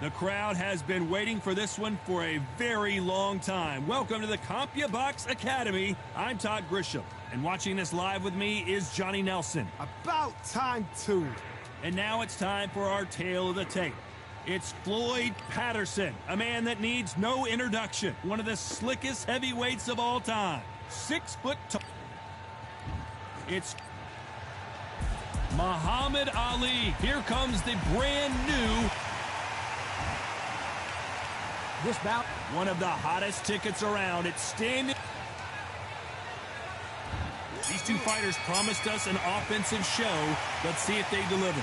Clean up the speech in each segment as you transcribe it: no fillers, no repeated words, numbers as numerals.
The crowd has been waiting for this one for a very long time. Welcome to the CompuBox Academy. I'm Todd Grisham, and watching this live with me is Johnny Nelson. About time, too. And now it's time for our tale of the tape. It's Floyd Patterson, a man that needs no introduction. One of the slickest heavyweights of all time. 6 foot tall. It's Muhammad Ali. Here comes the brand new. This bout, one of the hottest tickets around. It's standing. These two fighters promised us an offensive show. Let's see if they deliver.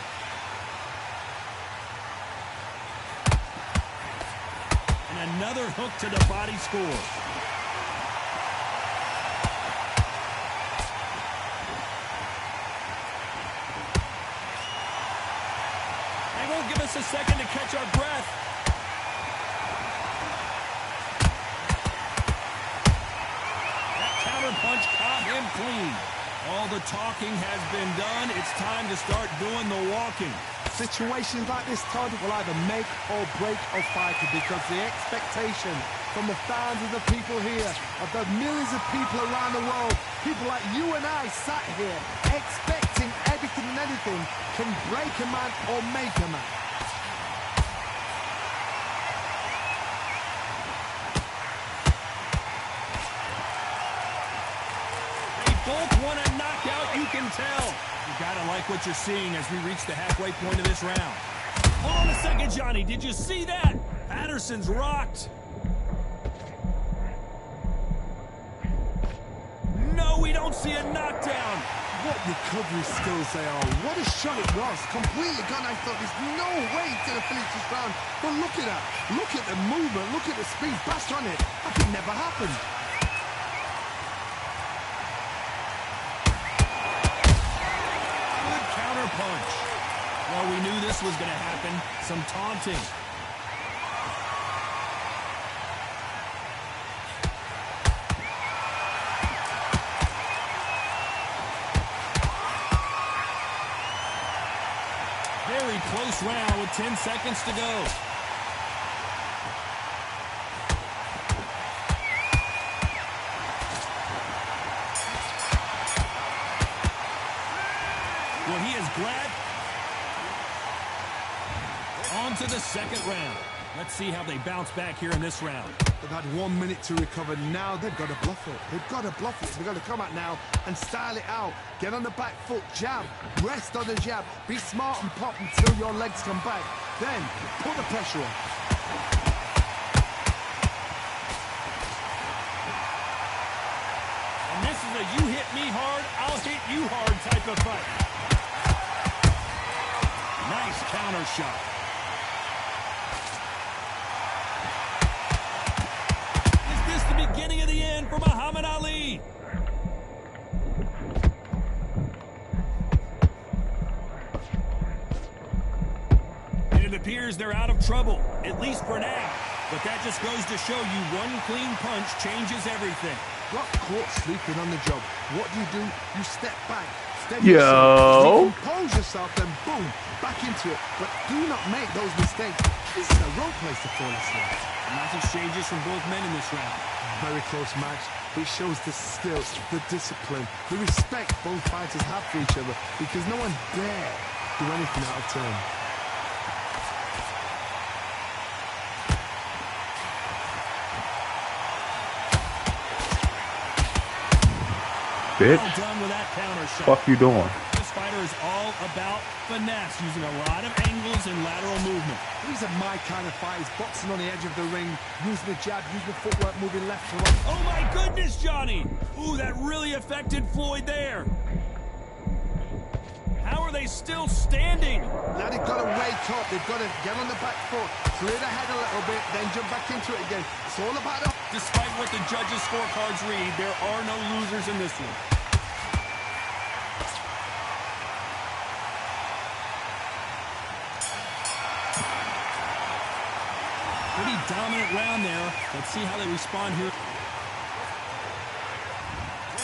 And another hook to the body score. They won't give us a second to catch our breath. Punch caught him clean. All the talking has been done. It's time to start doing the walking. Situations like this, Todd, will either make or break a fighter, because the expectation from the fans of the people here, of the millions of people around the world, people like you and I sat here expecting everything and anything, can break a man or make a man. Both want a knockout, you can tell. You gotta like what you're seeing as we reach the halfway point of this round. Hold on a second, Johnny. Did you see that? Patterson's rocked. No, we don't see a knockdown. What recovery skills they are. What a shot it was. Completely gone. I thought there's no way to finish this round. But look at that. Look at the movement. Look at the speed. Bashed on it. That could never happen. Punch. Well, we knew this was going to happen. Some taunting. Very close round with 10 seconds to go. Well, he is glad. On to the second round. Let's see how they bounce back here in this round. They've had 1 minute to recover. Now they've got to bluff it. They've got to bluff it. They've got to come out now and style it out. Get on the back foot, jab. Rest on the jab. Be smart and pop until your legs come back. Then put the pressure on. And this is a you hit me hard, I'll hit you hard type of fight. Nice counter shot. Is this the beginning of the end for Muhammad Ali? And it appears they're out of trouble, at least for now. But that just goes to show you one clean punch changes everything. Got caught sleeping on the job. What do? You step back. Yo. Compose yourself, then boom, back into it. But do not make those mistakes. This is a wrong place to fall asleep. Nice exchanges from both men in this round. Very close match. It shows the skills, the discipline, the respect both fighters have for each other, because no one dare do anything out of turn. Bitch. Well done with that counter shot. Fuck you doing? This fighter is all about finesse, using a lot of angles and lateral movement. These are my kind of fighters, boxing on the edge of the ring, using the jab, using the footwork, moving left to right. Oh my goodness, Johnny! Ooh, that really affected Floyd there. How are they still standing? Now they've got to wake up, they've got to get on the back foot, clear the head a little bit, then jump back into it again. It's all about the... Despite what the judges' scorecards read, there are no losers in this one. Pretty dominant round there. Let's see how they respond here.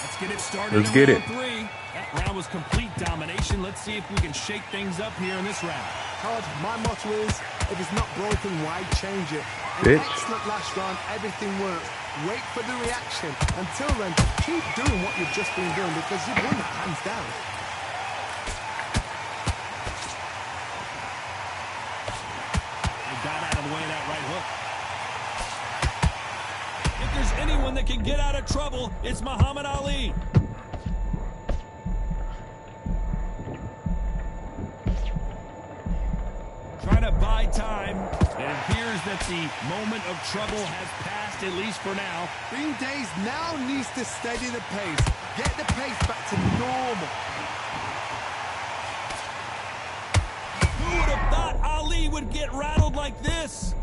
Let's get it started. Let's get it. Round 3. That round was complete domination. Let's see if we can shake things up here in this round. Todd, my motto is, if it's not broken, why change it? An Bitch. excellent last round, everything works. Wait for the reaction. Until then, keep doing what you've just been doing because you've won it hands down. They got out of the way of that right hook. If there's anyone that can get out of trouble, it's Muhammad Ali. Trying to buy time. It appears that the moment of trouble has passed, at least for now. Bean Days now needs to steady the pace. Get the pace back to normal. Who would have thought Ali would get rattled like this?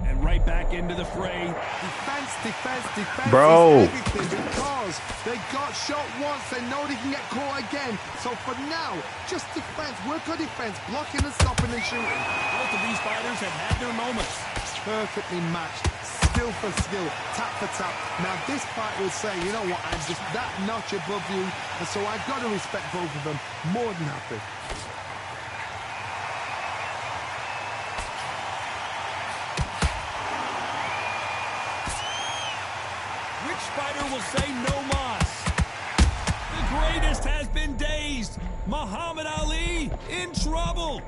And right back into the fray. Defense, defense, defense Bro. is everything because they got shot once, they know they can get caught again. So for now, just defense, work on defense, blocking and stopping and shooting. Both of these fighters have had their moments. Perfectly matched, skill for skill, tap for tap. Now this fight will say, you know what, I'm just that notch above you, and so I've got to respect both of them more than happy. Which fighter will say no mas? The greatest has been dazed. Muhammad Ali in trouble.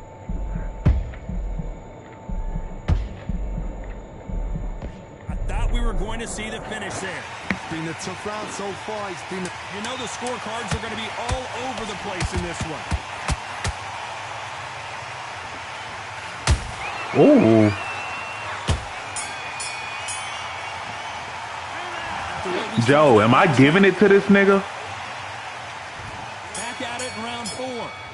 I thought we were going to see the finish there. It's been a tough round so far. It's been You know the scorecards are going to be all over the place in this one. Ooh. Joe, am I giving it to this nigga? Back at it in round 4.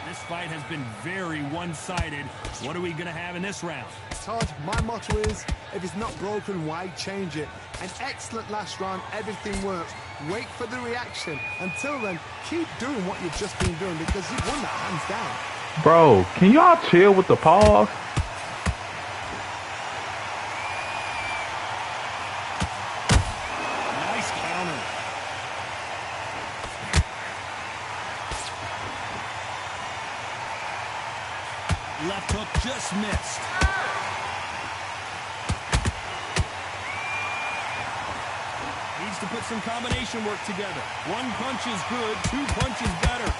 This fight has been very one-sided. What are we going to have in this round? Todd, my motto is, if it's not broken, why change it? An excellent last round, everything works. Wait for the reaction. Until then, keep doing what you've just been doing because you've won that hands down. Bro, can y'all chill with the pause? Nice counter. Left hook just missed. Needs to put some combination work together. One punch is good, 2 punches better.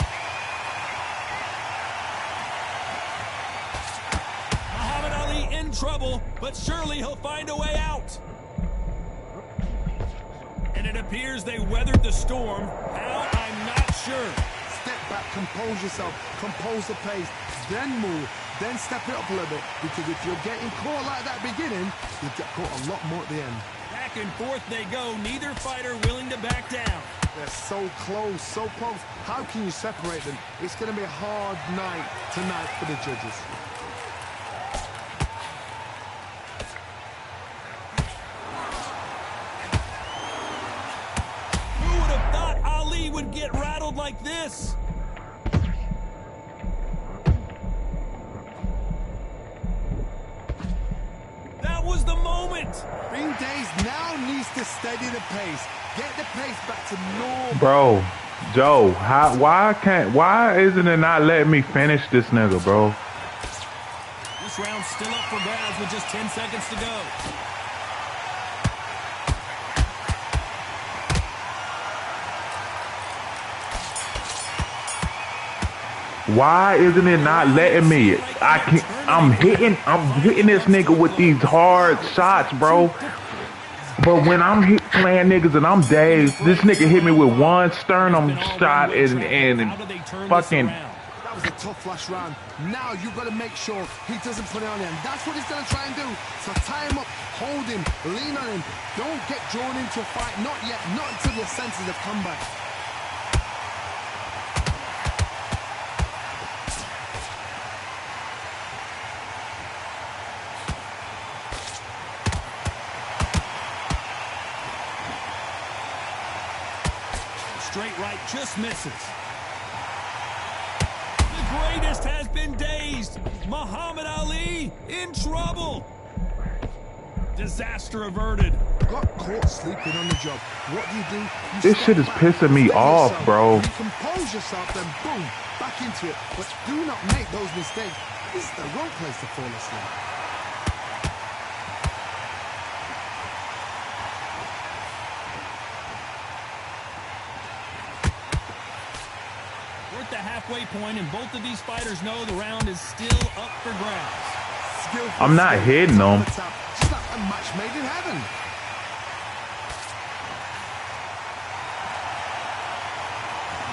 Muhammad Ali in trouble, but surely he'll find a way out. And it appears they weathered the storm. How? I'm not sure. Step back, compose yourself, compose the pace, then move, then step it up a little bit. Because if you're getting caught like that beginning, you'll get caught a lot more at the end. Back and forth they go, neither fighter willing to back down. They're so close, so close. How can you separate them? It's going to be a hard night tonight for the judges. Who would have thought Ali would get rattled like this? That was the moment. Bean Days now needs to steady the pace. Get the pace back to normal. Bro, Joe, why isn't it not letting me finish this nigga, bro? This round's still up for grabs with just 10 seconds to go. Why isn't it not letting me? I'm hitting this nigga with these hard shots, bro. But when I'm playing niggas and I'm dazed, this nigga hit me with one sternum shot and fucking. That was a tough last round. Now you've got to make sure he doesn't put it on him. That's what he's going to try and do. So tie him up, hold him, lean on him. Don't get drawn into a fight. Not yet. Not until your senses have come back. Straight right just misses. The greatest has been dazed. Muhammad Ali in trouble. Disaster averted. got caught sleeping on the job. What do? You This step shit is back, pissing me steady off, yourself, bro. you compose yourself, then boom, back into it. But do not make those mistakes. This is the wrong place to fall asleep. We're at the halfway point, and both of these fighters know the round is still up for grabs. I'm not hitting them. Just like a match made in heaven.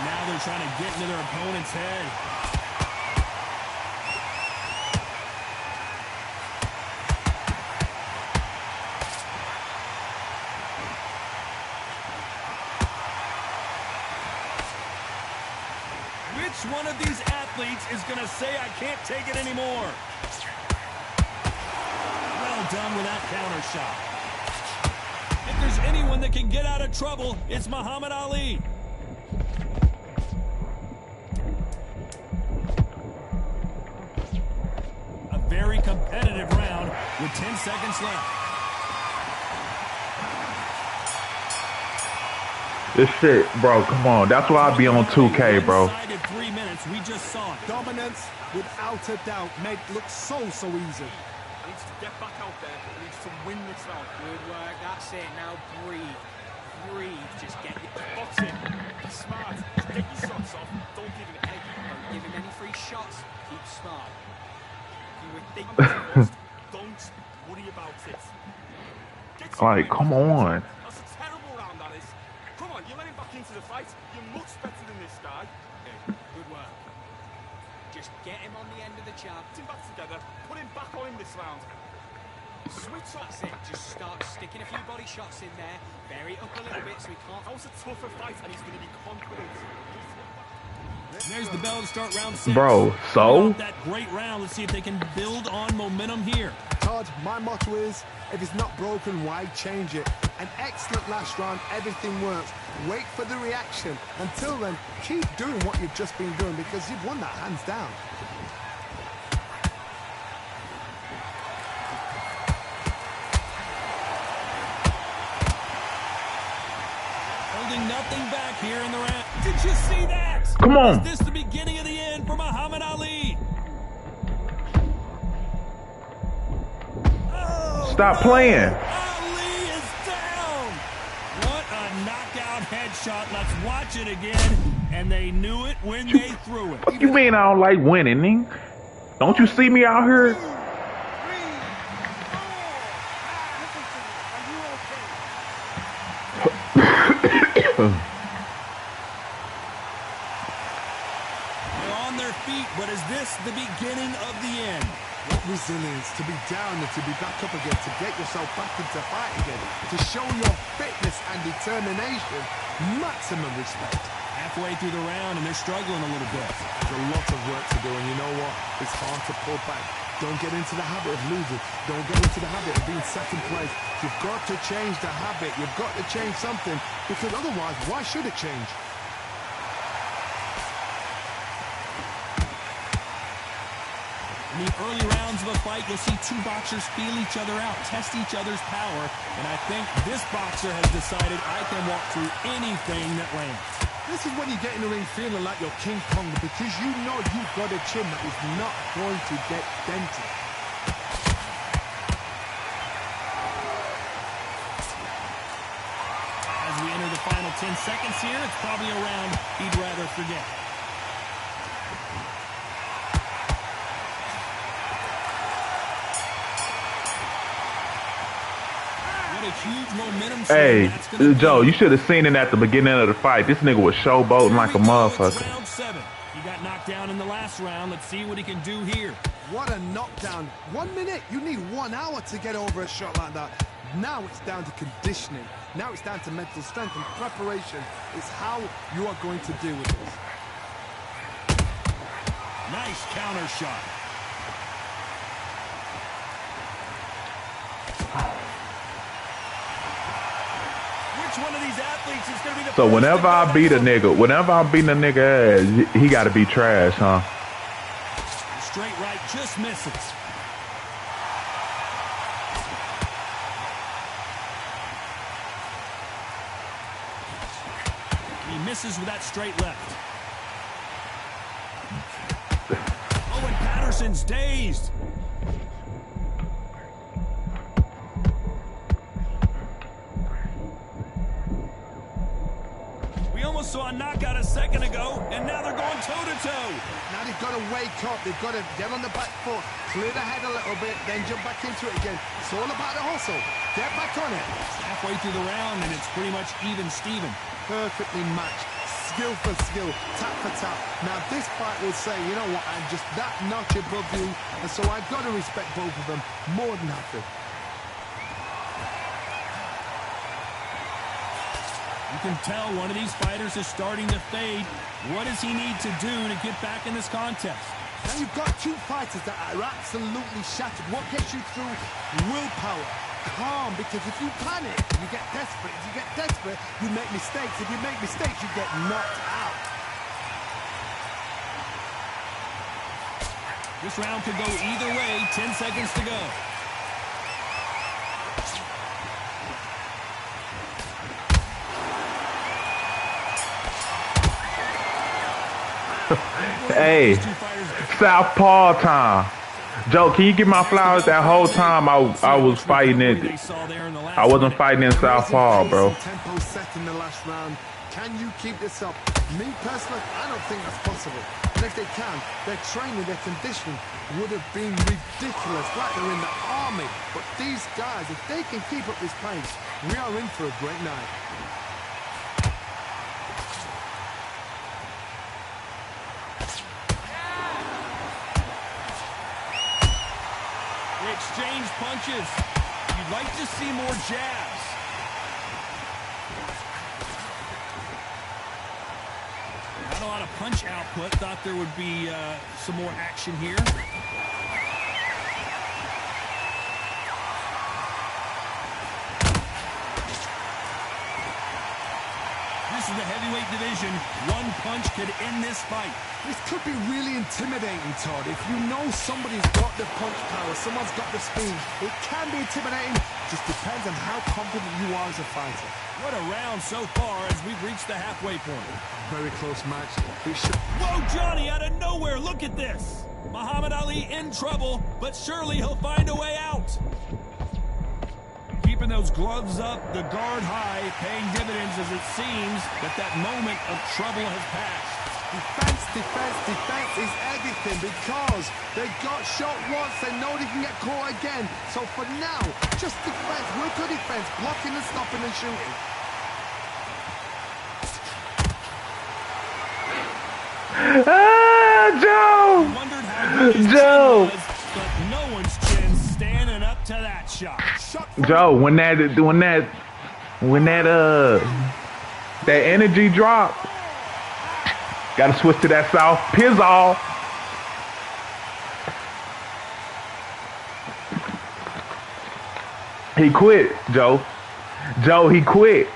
Now they're trying to get into their opponent's head. Which one of these athletes is going to say, I can't take it anymore? Well done with that counter shot. If there's anyone that can get out of trouble, it's Muhammad Ali. A very competitive round with 10 seconds left. This shit, bro, come on. That's why I be on 2K, bro. 3 minutes, we just saw it. Dominance, without a doubt, made look so easy. He needs to get back out there. He needs to win this round. Good work. That's it. Now breathe. Breathe. Just get your Boxing. Be smart. Just get your shots off. Don't give him any. Don't give him any free shots. Keep smart. You were dangerous. Don't worry about it. Get Like, come on. That's a terrible round, that is. Come on, you let him back into the fight. You're much better than this guy. Okay. Good work. Just get him on the end of the jab. Put him back together. Put him back on him this round. Switch up. That's it. Just start sticking a few body shots in there. Vary it up a little bit so he can't. That was a tougher fight, and he's going to be confident. There's the bell to start round 6. Bro, so? That great round. Let's see if they can build on momentum here. Todd, my motto is, if it's not broken, why change it? An excellent last round, everything works. Wait for the reaction. Until then, keep doing what you've just been doing because you've won that hands down. Holding nothing back here in the round. Did you see that? Come on. Is this the beginning of the end for Muhammad Ali? Oh, Stop playing. Ali is down. What a knockout headshot. Let's watch it again. And they knew it when they threw it. What you mean I don't like winning? Don't you see me out here? They're on their feet, but is this the beginning of the end? What resilience to be down and to be back up again, to get yourself back into fight again, to show your fitness and determination. Maximum respect. Halfway through the round, and they're struggling a little bit. There's a lot of work to do, and you know what? It's hard to pull back. Don't get into the habit of losing. Don't get into the habit of being second place. You've got to change the habit. You've got to change something, because otherwise, why should it change? In the early rounds of a fight, you'll see two boxers feel each other out, test each other's power, and I think this boxer has decided I can walk through anything that lands. This is when you get in the ring feeling like you're King Kong, because you know you've got a chin that is not going to get dented. As we enter the final 10 seconds here, it's probably a round he'd rather forget. Huge momentum. Hey, Joe, you should have seen it at the beginning of the fight. This nigga was showboating like a motherfucker. Round 7. He got knocked down in the last round. Let's see what he can do here. What a knockdown. 1 minute. You need 1 hour to get over a shot like that. Now it's down to conditioning. Now it's down to mental strength and preparation. It's how you are going to deal with this. Nice counter shot. One of these athletes is going to be the So whenever I beat a nigga ass, he got to be trash, huh? Straight right just misses. misses with that straight left. Oh, and Patterson's dazed. We almost saw a knockout a second ago, and now they're going toe-to-toe. Now they've got to wake up. They've got to get on the back foot, clear the head a little bit, then jump back into it again. It's all about the hustle. Get back on it. Halfway through the round, and it's pretty much even Steven. Perfectly matched. Skill for skill, tap for tap. Now this fight will say, you know what, I'm just that notch above you, and so I've got to respect both of them more than happy. You can tell one of these fighters is starting to fade. What does he need to do to get back in this contest? Now you've got two fighters that are absolutely shattered. What gets you through? Willpower. Calm, because if you panic, you get desperate. If you get desperate, you make mistakes. If you make mistakes, you get knocked out. This round could go either way. 10 seconds to go. Hey, southpaw time. Joe, can you give my flowers? That whole time I was fighting it. I wasn't fighting in southpaw, bro. Tempo set in the last round. Can you keep this up? Me personally, I don't think that's possible. And if they can, their training, their conditioning would have been ridiculous, like they're in the army. But these guys, if they can keep up this pace, we are in for a great night. They exchange punches. You'd like to see more jabs. Not a lot of punch output. Thought there would be some more action here. This is the heavyweight division. One punch could end this fight. This could be really intimidating, Todd. If you know somebody's got the punch power, someone's got the speed, it can be intimidating. Just depends on how confident you are as a fighter. What a round so far as we've reached the halfway point. Very close match. Whoa, Johnny, out of nowhere, look at this. Muhammad Ali in trouble, but surely he'll find a way out. Keeping those gloves up, the guard high, paying dividends as it seems that moment of trouble has passed. Defense, defense, defense is everything because they got shot once, they know they can get caught again. So for now, just defense, work on defense, blocking and stopping and shooting. Joe! Wondered how good his Joe! chin was, but no one's chin standing up to that shot. Joe, when that energy drop, gotta switch to that south pizzle. He quit, Joe. Joe, he quit.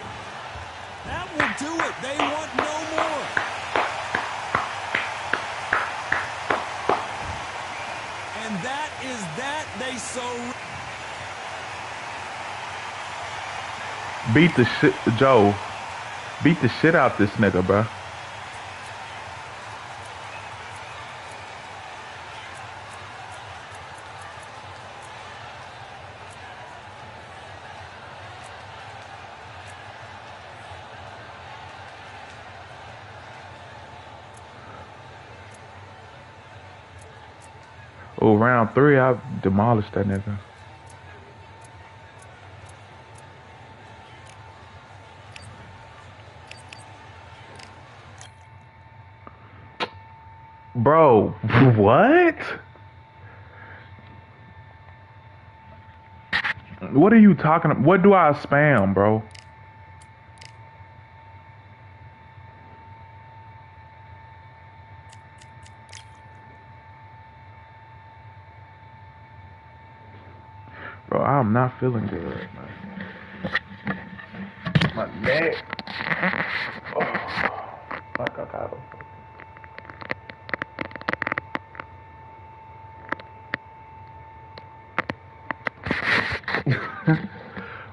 That will do it. They want no more. And that is that. They so Beat the shit, Joe. Beat the shit out this nigga, bro. Oh, round 3, I demolished that nigga. Bro, what? What are you talking about? What do I spam, bro? Bro, I'm not feeling good, man. My neck. Oh, fuck, I got him.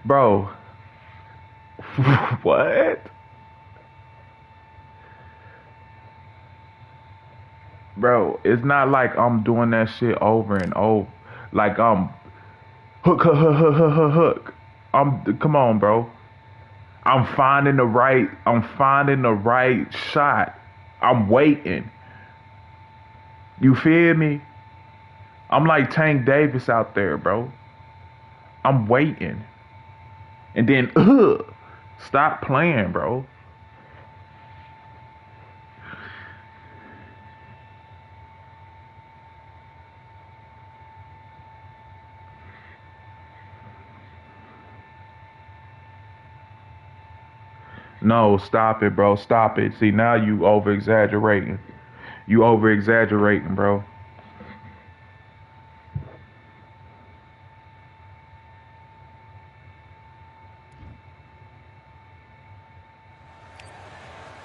Bro. What? bro, it's not like I'm doing that shit over and over. Like I'm hook, hook, hook, hook, hook, hook, hook. Come on, bro. I'm finding the right shot. I'm waiting. You feel me? I'm like Tank Davis out there, bro. I'm waiting. And then, stop playing, bro. No, stop it, bro. Stop it. See, now you over-exaggerating. You over-exaggerating, bro.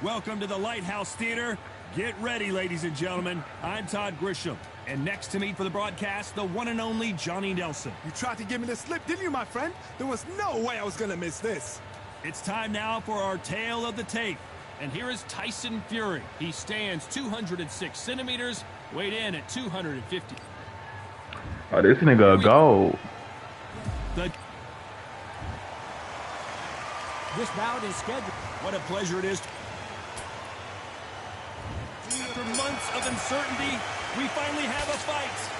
Welcome to the Lighthouse Theater. Get ready, ladies and gentlemen. I'm Todd Grisham. And next to me for the broadcast, the one and only Johnny Nelson. You tried to give me the slip, didn't you, my friend? There was no way I was going to miss this. It's time now for our tale of the tape. And here is Tyson Fury. He stands 206 centimeters, weighed in at 250. Oh, this nigga a gold. This bout is scheduled. What a pleasure it is. After months of uncertainty, we finally have a fight.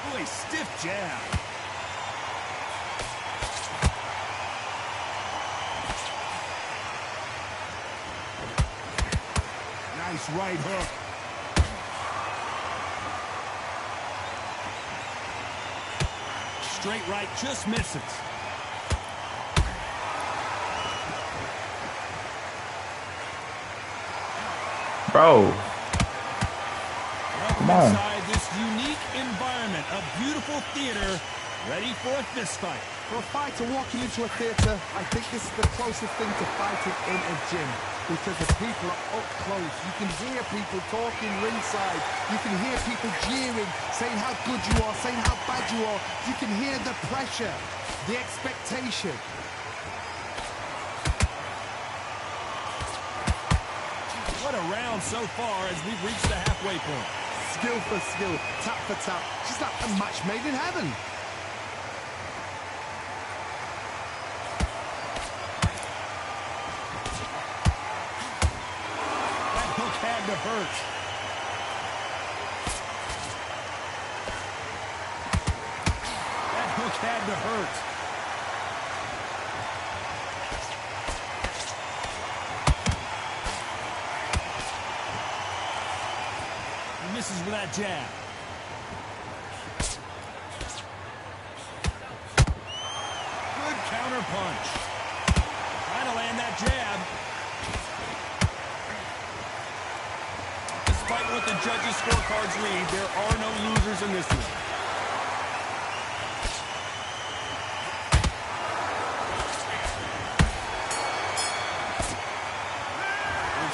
Ooh, a stiff jab. Nice right hook. Straight right just misses. Bro. Welcome Come on. inside this unique environment, a beautiful theater, ready for a fist fight. For a fighter walking into a theatre, I think this is the closest thing to fighting in a gym. Because the people are up close. You can hear people talking ringside. You can hear people jeering, saying how good you are, saying how bad you are. You can hear the pressure, the expectation. What a round so far as we've reached the halfway point. Skill for skill, tap for tap. Just like a match made in heaven. That hook had to hurt. That hook had to hurt. Misses with that jab. Good counter punch. Trying to land that jab. Despite what the judges' scorecards read, there are no losers in this one.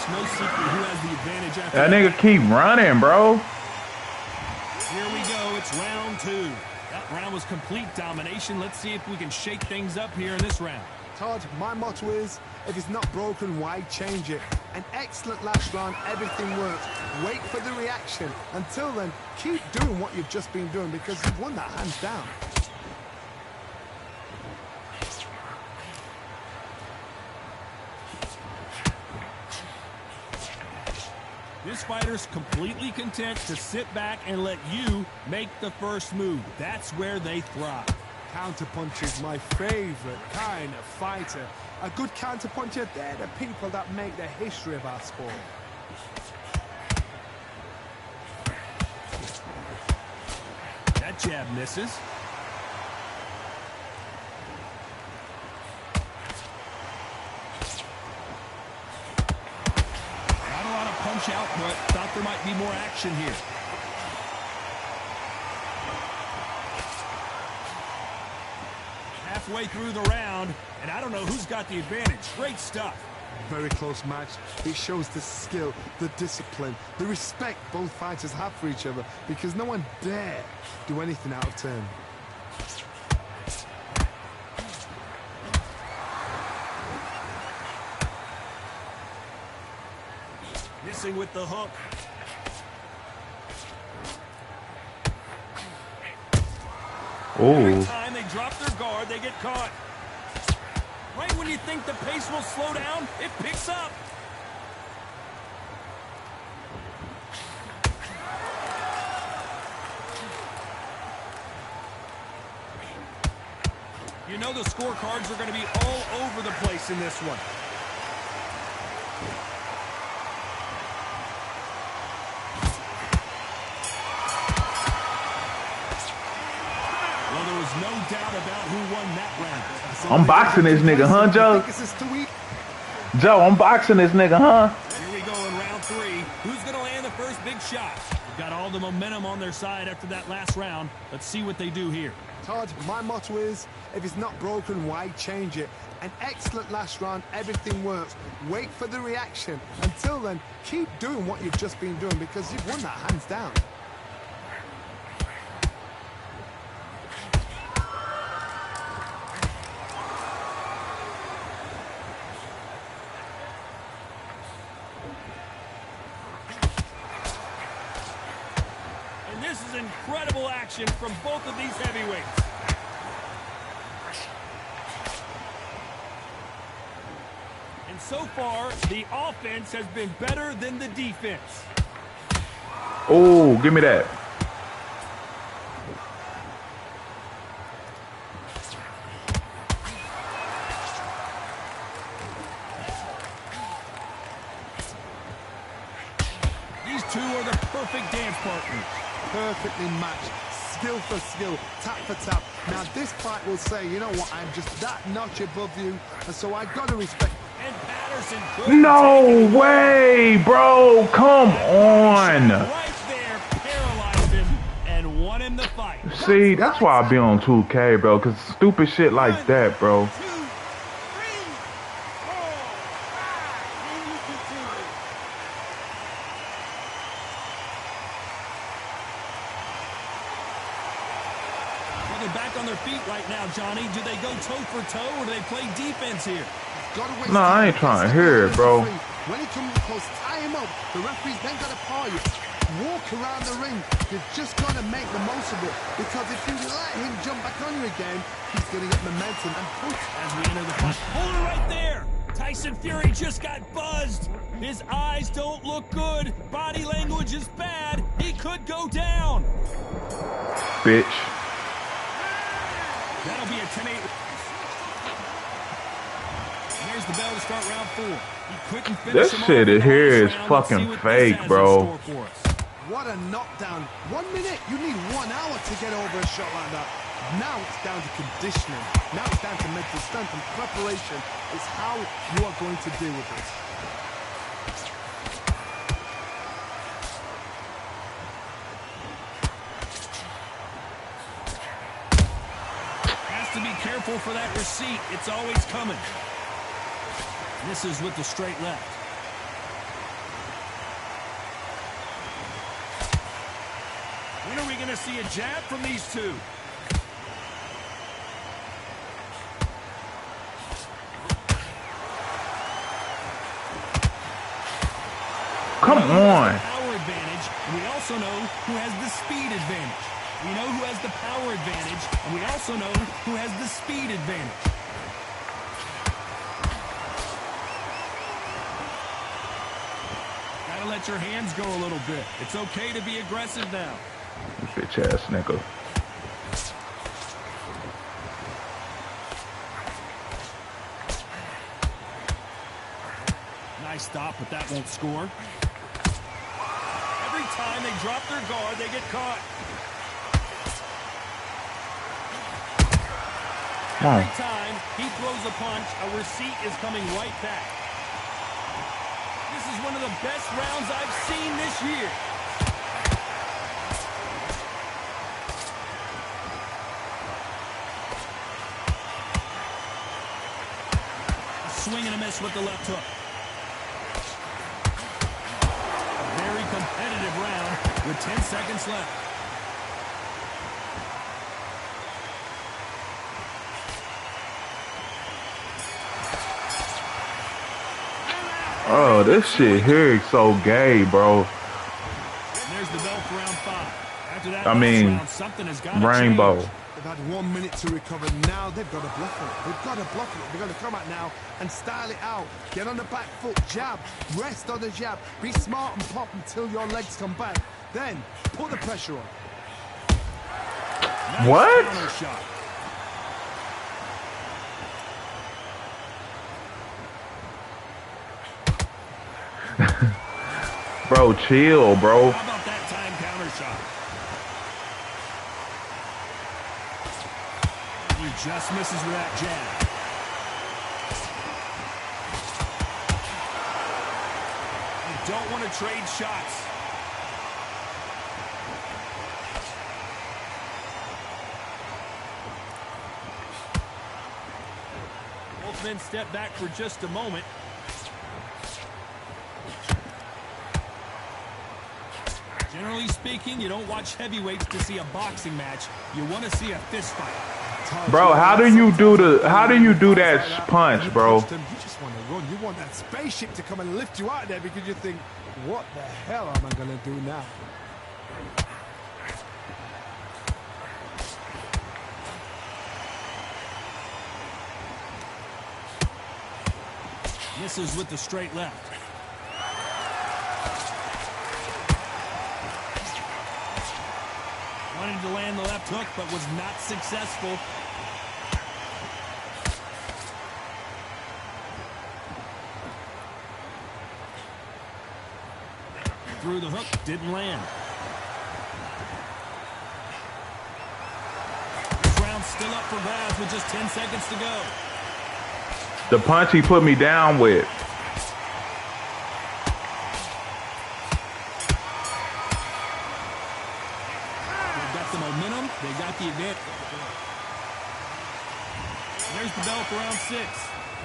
No secret who has the advantage after That nigga keep running, bro. Here we go. It's round two. That round was complete domination. Let's see if we can shake things up here in this round. Todd, my motto is, if it's not broken, why change it? An excellent last round, everything worked. Wait for the reaction. Until then, keep doing what you've just been doing because you've won that hands down. This fighter's completely content to sit back and let you make the first move. That's where they thrive. Counterpunch is my favorite kind of fighter. A good counterpuncher, they're the people that make the history of our sport. That jab misses. Not a lot of punch output. Thought there might be more action here. Halfway through the round, and I don't know who's got the advantage. Great stuff. Very close match. It shows the skill, the discipline, the respect both fighters have for each other because no one dare do anything out of turn. messing with the hook. Every Oh. time they drop their guard, they get caught. Right when you think the pace will slow down, it picks up. You know the scorecards are going to be all over the place in this one. Well, there was no doubt about who won that round. I'm boxing this nigga, huh, Joe? Joe, I'm boxing this nigga, huh? Here we go in round 3. Who's going to land the first big shot? They've got all the momentum on their side after that last round. Let's see what they do here. Todd, my motto is, if it's not broken, why change it? An excellent last round, everything works. Wait for the reaction. Until then, keep doing what you've just been doing because you've won that hands down. And this is incredible action from both of these heavyweights. And so far, the offense has been better than the defense. Oh, give me that. These two are the perfect dance partners. Perfectly matched, skill for skill, tap for tap. Now this fight will say, you know what, I'm just that notch above you, and so I gotta respect. And Patterson couldn't No take it. way, bro. Come on. Right there, paralyzed him and won him the fight. See, that's why I be on 2K, bro, because stupid shit like that, bro. 2, 3, 4, 5. And you continue. Well, they're back on their feet right now, Johnny. Do they go toe for toe or do they play defense here? No, I ain't trying to hear it, bro. When he comes close, tie him up. The referee's then got to paw you. Walk around the ring. You've just got to make the most of it. Because if you let him jump back on you again, he's going to get momentum and push. As we enter the fight. Hold it right there. Tyson Fury just got buzzed. His eyes don't look good. Body language is bad. He could go down. Bitch. That'll be a 10-8. Here's the bell to start round 4. He couldn't finish This him shit off in the here last is round. fucking Let's see what fake, this has in bro. store for us. What a knockdown. 1 minute, you need 1 hour to get over a shot like that. Now it's down to conditioning. Now it's down to mental strength and preparation. It's how you are going to deal with this. Has to be careful for that receipt. It's always coming. This is with the straight left. When are we going to see a jab from these two? Come on. Power advantage, and we also know who has the speed advantage. We know who has the power advantage, and we also know who has the speed advantage. Gotta let your hands go a little bit. It's okay to be aggressive now. Bitch ass nigga. Nice stop, but that won't score. Every time they drop their guard, they get caught. Come on. Every time he throws a punch, a receipt is coming right back. This is one of the best rounds I've seen this year. A swing and a miss with the left hook. A very competitive round with 10 seconds left. Oh, this shit here is so gay, bro. And there's the bell for round 5. After that I last mean, round, something has got to Rainbow. change. They've had 1 minute to recover. Now they've got to bluff it. They've got to bluff it. They've got to come out now and style it out. Get on the back foot, jab, rest on the jab. Be smart and pop until your legs come back. Then put the pressure on. Nice What? counter shot. Bro, chill, bro. How about that time counter shot? He just misses with that jab. You don't want to trade shots. Both men step back for just a moment. Generally speaking, you don't watch heavyweights to see a boxing match. You want to see a fist fight. Bro, how do you do that punch, bro? You just want to run. You want that spaceship to come and lift you out there because you think, what the hell am I going to do now? Misses with the straight left. Wanted to land the left hook, but was not successful. Threw the hook, didn't land. This round's still up for grabs with just 10 seconds to go. The punch he put me down with. They got the advantage. There's the bell for round 6.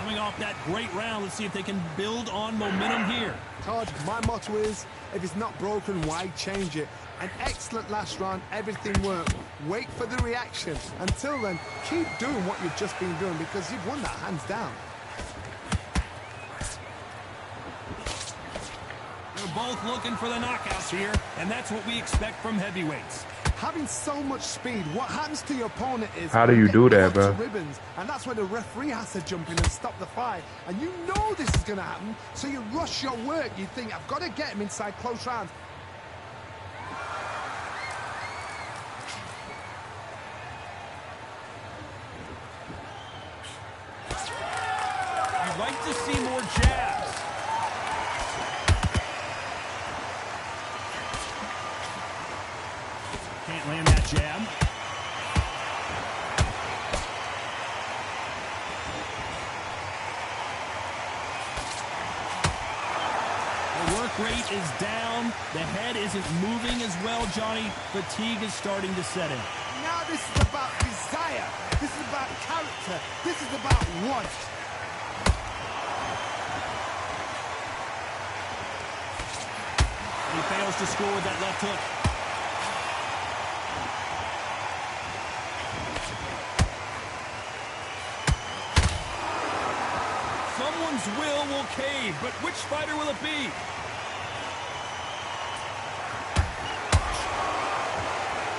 Coming off that great round, let's see if they can build on momentum here. Todd, my motto is, if it's not broken, why change it? An excellent last round, everything worked. Wait for the reaction. Until then, keep doing what you've just been doing because you've won that hands down. They're both looking for the knockouts here, and that's what we expect from heavyweights. Having so much speed, what happens to your opponent is... How do you do that, bro? Ribbons, and that's where the referee has to jump in and stop the fight. And you know this is going to happen, so you rush your work. You think, I've got to get him inside close rounds. I'd like to see more jabs. Can't land that jab. The work rate is down. The head isn't moving as well, Johnny. Fatigue is starting to set in. Now this is about desire. This is about character. This is about want. He fails to score with that left hook. Someone's will cave, but which fighter will it be?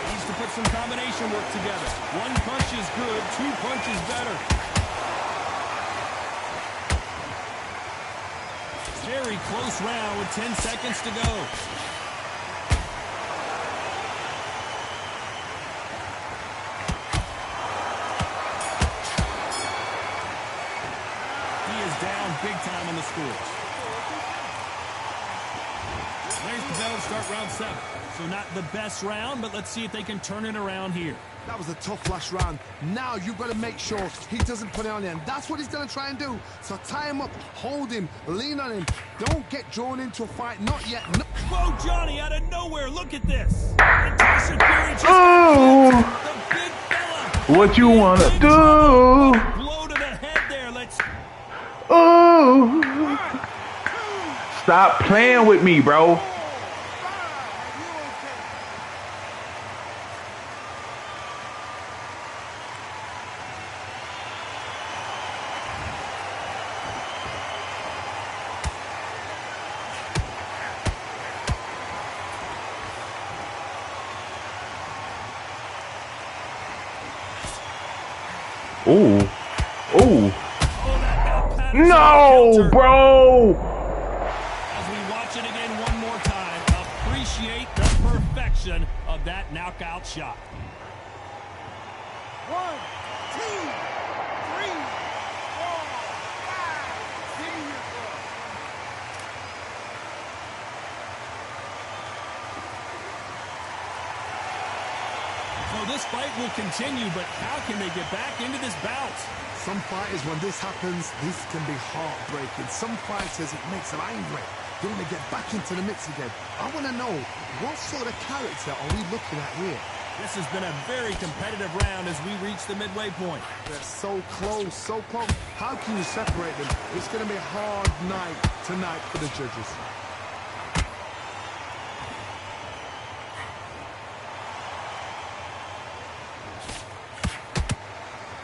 Needs to put some combination work together. One punch is good, 2 punches better. Very close round with 10 seconds to go. He is down big time on the scores. There's the bell to start round 7. So not the best round, but let's see if they can turn it around here. That was a tough last round. Now you've got to make sure he doesn't put it on you. And that's what he's going to try and do. So tie him up, hold him, lean on him. Don't get drawn into a fight. Not yet. No. Whoa, Johnny, out of nowhere. Look at this. And Tyson Fury just the big fella. What you wanna do? Blow to the head there. Let's... Oh. Stop playing with me, bro. Ooh. Ooh. Oh, that got Patterson No, counter. bro. As we watch it again one more time, appreciate the perfection of that knockout shot. 1, 2, 3, 4, 5. Genius, bro. So this fight will continue, but how can they get back into this bout? Some fighters, when this happens, this can be heartbreaking. Some fighters, it makes them angry. They want to get back into the mix again. I want to know, what sort of character are we looking at here? This has been a very competitive round as we reach the midway point. They're so close, so close. How can you separate them? It's going to be a hard night tonight for the judges.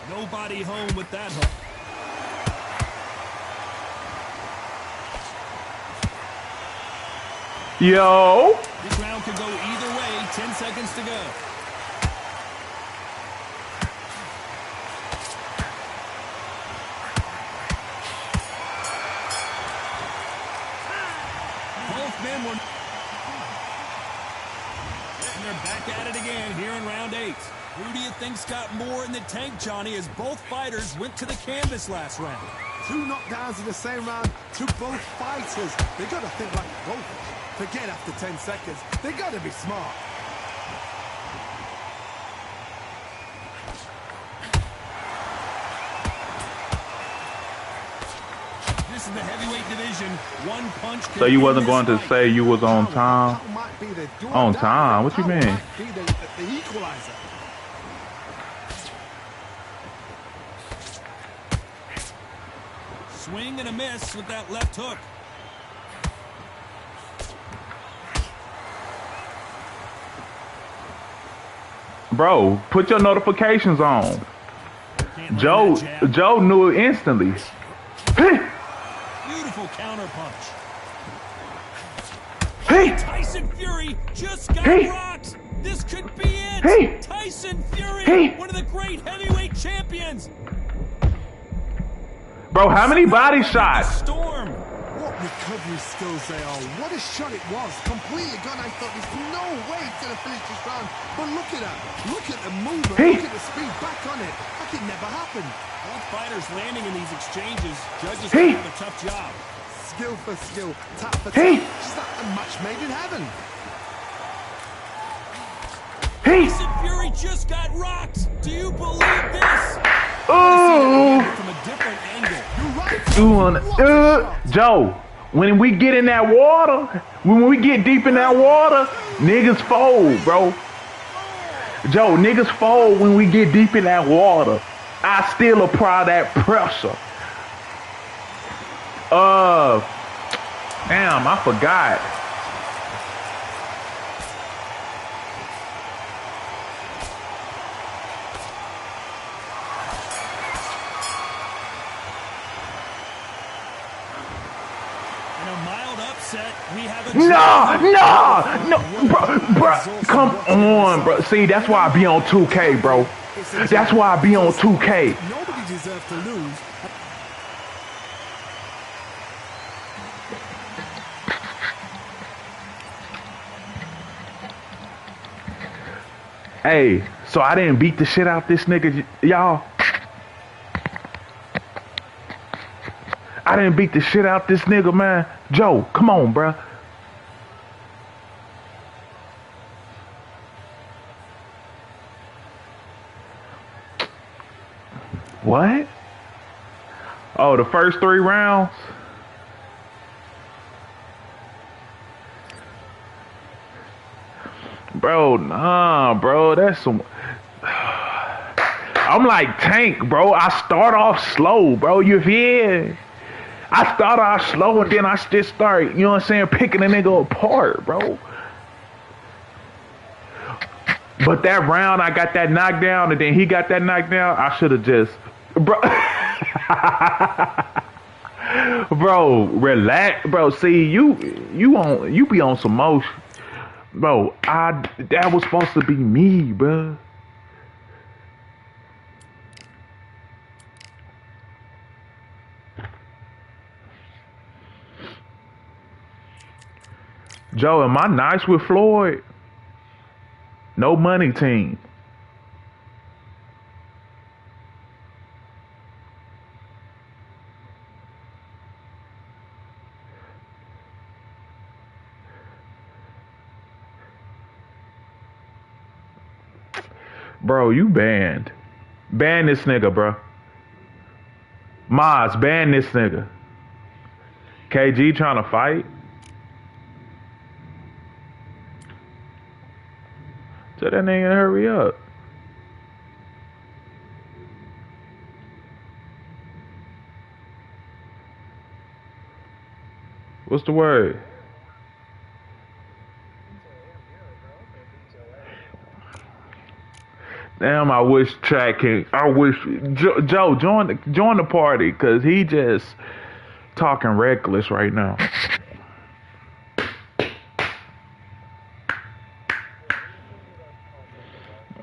Nobody home with that hook. Yo. This round could go either way. 10 seconds to go. Both men were... And they're back at it again here in round 8. Who do you think's got more in the tank, Johnny, as both fighters went to the canvas last round? 2 knockdowns in the same round to both fighters. They got to think like both. Forget after 10 seconds. They got to be smart. This is the heavyweight division. One punch. So you wasn't going to say you was on time? How might be the do or On die. time? What you How mean? might be the equalizer. Swing and a miss with that left hook. Bro, put your notifications on. Can't land that jab. Joe knew it instantly. Hey, Beautiful counter punch. hey, Tyson Fury just got Hey. rocked. This could be it. Hey. Tyson Fury, Hey. one of the great heavyweight champions. bro, how many body shots? Storm. What recovery skills they are. What a shot it was. Completely gone. I thought there's no way he's going to finish this round. But look at that. Look at the movement. Hey. Look at the speed. Back on it. Like it never happened. Both fighters landing in these exchanges. Judges Hey. have a tough job. Skill for skill. Tap for Hey. tap. Just like a match made in heaven. Hey, Tyson Fury just got rocked. Do you believe this? oh, From a different angle. You're right. doing, What a shot. Joe, when we get in that water, when we get deep in that water, niggas fold, bro. Joe, niggas fold when we get deep in that water. I still apply that pressure. Damn, I forgot. In a mild upset, we have a No, bro, come on, bro. See, that's why I be on 2K, bro. That's why I be on 2K. Nobody deserves to lose. Hey, so I didn't beat the shit out this nigga, y'all. I didn't beat the shit out this nigga, man. Joe, come on, bruh. What? Oh, the first 3 rounds? Bro, nah, bro. That's some... I'm like Tank, bro. I start off slow, bro. You feel? I start off slow and then I just start, you know what I'm saying, picking a nigga apart, bro. But that round, I got that knockdown and then he got that knockdown. I should have just... Bro... Bro, relax. Bro, see, you be on some motion. Bro, that was supposed to be me, bro. Joe, am I nice with Floyd? No money team. Bro, you banned. Ban this nigga, bro. Maz, ban this nigga. KG trying to fight? Tell that nigga to hurry up. What's the word? Damn, I wish Chad can. I wish Joe join the party, cause he just talking reckless right now.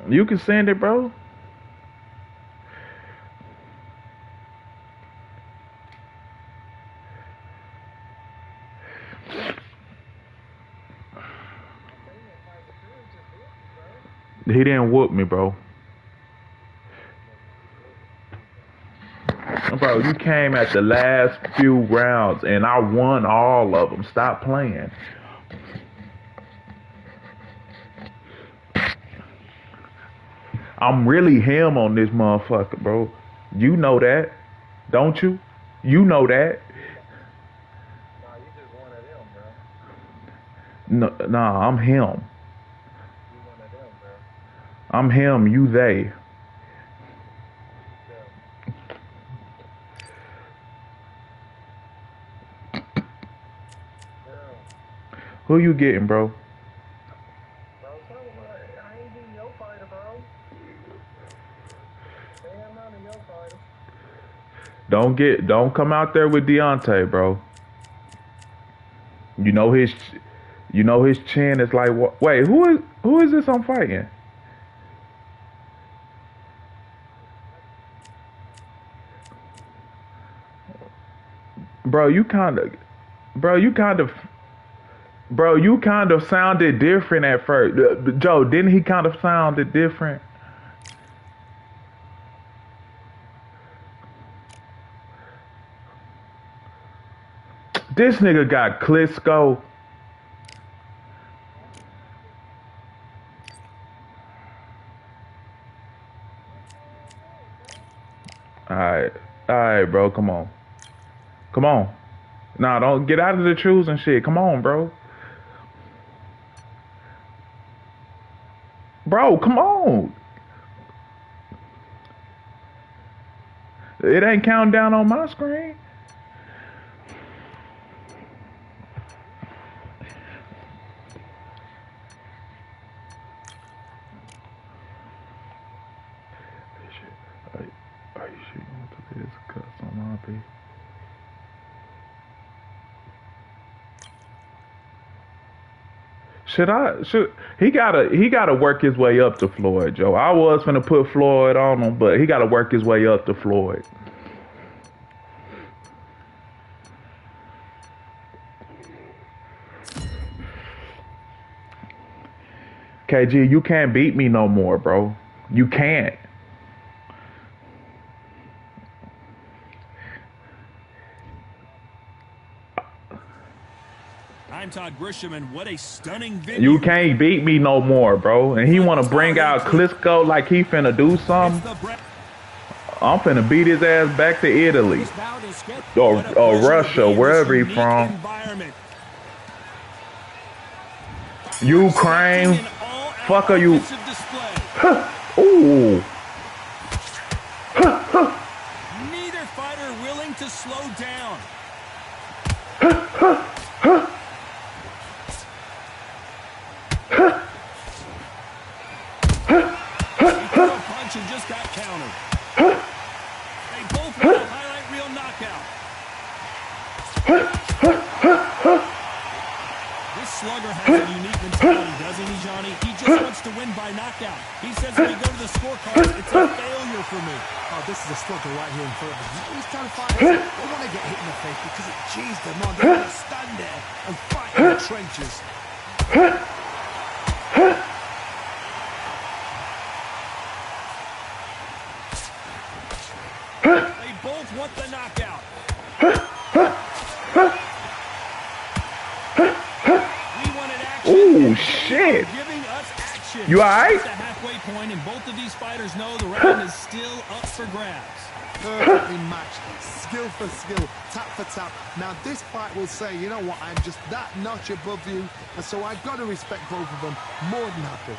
You can send it, bro. He didn't whoop me, bro. Bro, you came at the last few rounds and I won all of them. Stop playing. I'm really him on this motherfucker, bro. You know that, don't you? You know that. Nah, you just one of them, bro. No, nah, I'm him. You one of them, bro. I'm him, you they. Who you getting, bro? Bro, I ain't getting your fighter, bro. Damn, none of your fighter. Don't come out there with Deontay, bro. You know his chin is like, wait, who is this I'm fighting? Bro, you kind of sounded different at first. Joe, didn't he kind of sounded different? This nigga got Klitschko. Alright, bro, come on. Come on. Nah, don't get out of the truths and shit. Come on, bro. Bro, come on. It ain't counting down on my screen. Are you shooting to this cuss on my page? He gotta work his way up to Floyd, Joe. I was finna put Floyd on him, but he gotta work his way up to Floyd. KG, you can't beat me no more, bro. You can't. I'm Todd Grisham, and what a stunning video. You can't beat me no more, bro. And he want to bring out Klitschko like he finna do something. I'm finna beat his ass back to Italy or Russia, wherever he from. Ukraine. Fuck are you? Ooh. Neither fighter willing to slow down. And just got countered. They both want a highlight reel knockout. This slugger has a unique mentality, doesn't he, Johnny? He just wants to win by knockout. He says when you go to the scorecard, it's a failure for me. Oh, this is a slugger right here in front of us. These kind of fighters, they want to get hit in the face because it cheese them on. They want to stand there and fight in the trenches. They both want the knockout. We wanted action. Ooh, shit. Giving us action. You all right? It's the halfway point, and both of these fighters know the round is still up for grabs. Perfectly matched, skill for skill, tap for tap. Now this fight will say, you know what, I'm just that notch above you, and so I've got to respect both of them more than happy.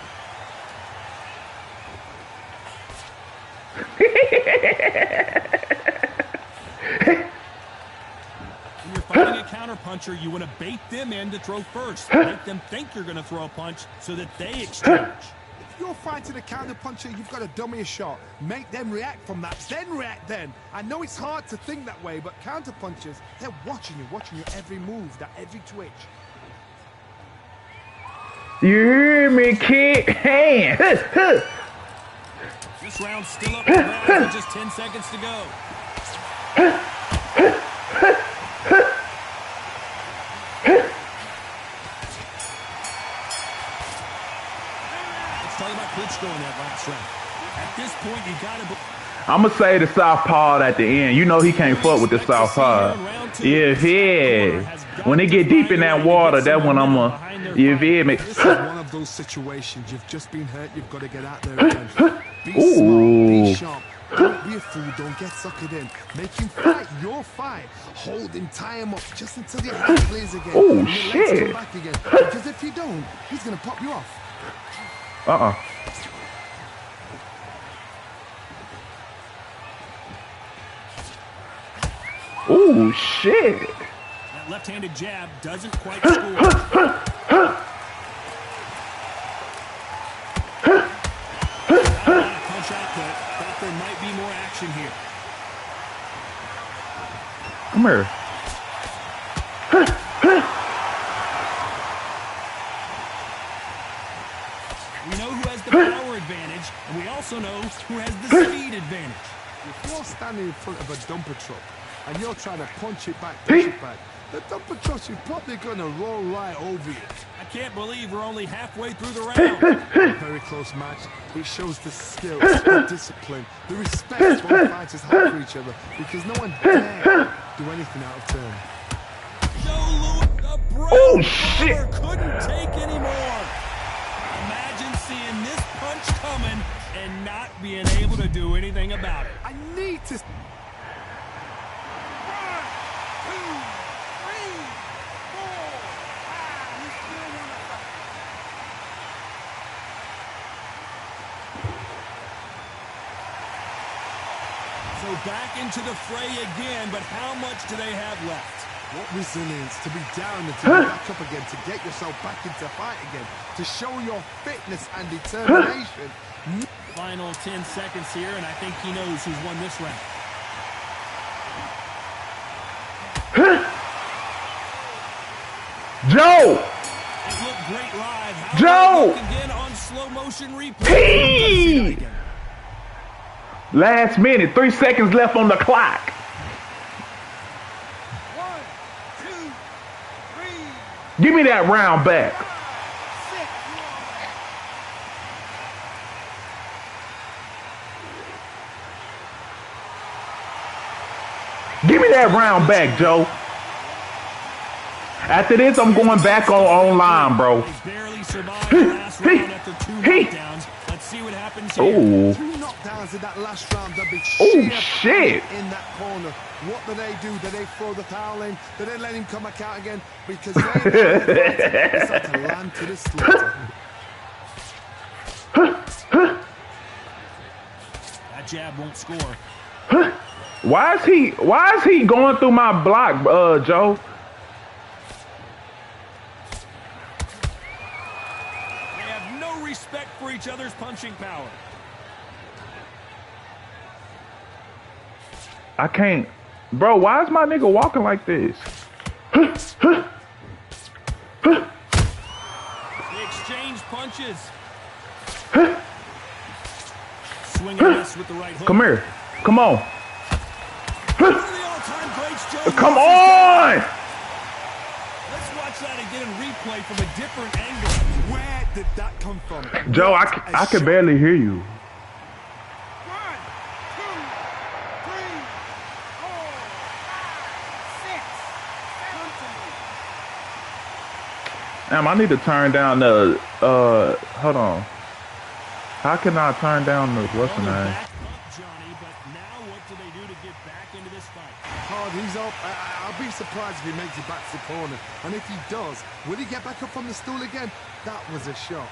When you're fighting a counterpuncher, you want to bait them in to throw first. Make them think you're going to throw a punch so that they exchange. If you're fighting a counter-puncher, you've got to dummy a shot. Make them react from that, then react then. I know it's hard to think that way, but counter-punchers, they're watching your every move, that every twitch. You hear me, kid? Hand. This round's still up for grabs with just 10 seconds to go. Let's talk about Klitschko in that last round. At this point, you got to... I'm going to say the southpaw at the end. You know he can't fuck with the southpaw. You feel? When they get deep in that water, that's when I'm going to... You feel me? This is one of those situations. You've just been hurt. You've got to get out there again. Be Ooh. smart. Be sharp. Don't be a fool. Don't get suckered in. Make him fight your fight. Hold him, tie him up just until your head clears again. Oh, and your legs shit. come back again. Because if you don't, he's going to pop you off. Oh, shit. That left-handed jab doesn't quite score. Punch output. Thought there might be more action here. Come here. We know who has the power advantage, and we also know who has the speed advantage. If you're standing in front of a dumper truck and you're trying to punch it back, push it back, the dumper truck is probably going to roll right over you. I can't believe we're only halfway through the round. Very close match. It shows the skills, the discipline, the respect both fighters have for each other, because no one dare do anything out of turn. Joe Louis, the Brown Oh, shit. Bomber, couldn't take anymore. Imagine seeing this punch coming and not being able to do anything about it. I need to... So back into the fray again, but how much do they have left? What resilience to be down and to be back up again, to get yourself back into fight again, to show your fitness and determination. Final 10 seconds here, and I think he knows who's won this round. Joe! It looked great live. How Joe! look again on slow motion replay. Hey! Last minute, 3 seconds left on the clock. 1, 2, 3, Give me that round back. 6. Give me that round back, Joe. After this, I'm going back online, bro. They barely survived the last round after 2 knockdowns. Let's see what happens here. Oh, 2 knockdowns in that last round. They'll be oh, sheer shit. panic in that corner. What do? Do they throw the towel in? Do they let him come back out again? Because they know it's like a land to the slaughter. That jab won't score. Why is he going through my block, Joe? They have no respect for each other's punching power. I can't. Bro, why is my nigga walking like this? They exchange punches. Swing and miss with the right hook. Come here. Come on. One of the all-time greats, Joe Come Louis. on! Let's watch try to get a replay from a different angle. Where did that come from? Joe, I can barely hear you. 1, 2, 3, 4, 5, 6. Damn, I need to turn down the, hold on. How can I turn down the, what's the Well, they're name? back up, Johnny, but now what do they do to get back into this fight? Hard, he's up. I'll be surprised if he makes it back to the corner. And if he does, will he get back up from the stool again? That was a shot.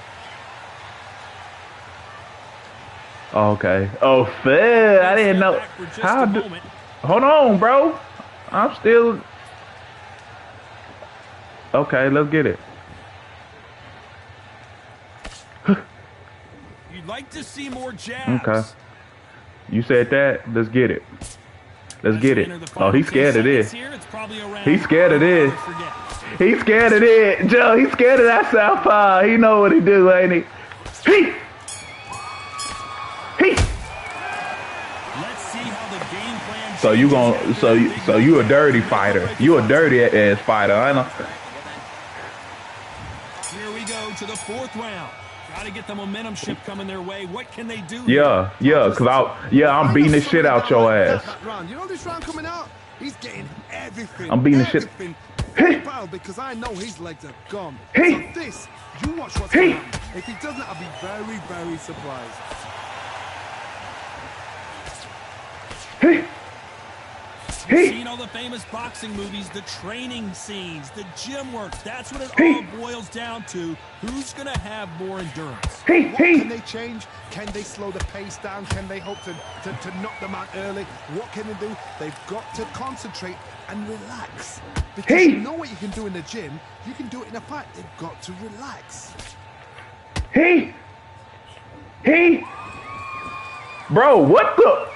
Okay. Oh, fair. I didn't know. Back for just How a do, moment. hold on, bro. I'm still. Okay, let's get it. You'd like to see more jabs. Okay. You said that. Let's get it. Let's As get we it. enter the Oh, final he's 10 scared of seconds this. here, it's probably around He's scared of this. forget. He's scared of it. Joe, he's scared of that southpaw. He know what he do, ain't he? He. Let's see how the game plan So you changes gon' after that big so you a win. dirty fighter. You a dirty ass fighter. I know. Here we go to the 4th round. Got to get the momentum shift coming their way. What can they do? Yeah, cause I'm beating the shit out your ass. That round. You know this round coming out? He's getting everything. I'm beating the shit- everything. Hey. Well, because I know his legs are gone. Hey. So this, you watch what's Hey. going to happen. If he doesn't, I'll be very, very surprised. Hey. Hey. Seen all the famous boxing movies, the training scenes, the gym work. That's what it Hey. all boils down to. Who's going to have more endurance? Hey. What can Hey. they change? Can they slow the pace down? Can they hope to knock them out early? What can they do? They've got to concentrate and relax. Because Hey. you know what you can do in the gym, you can do it in a fight. They've got to relax. Hey. Hey. Bro, what the?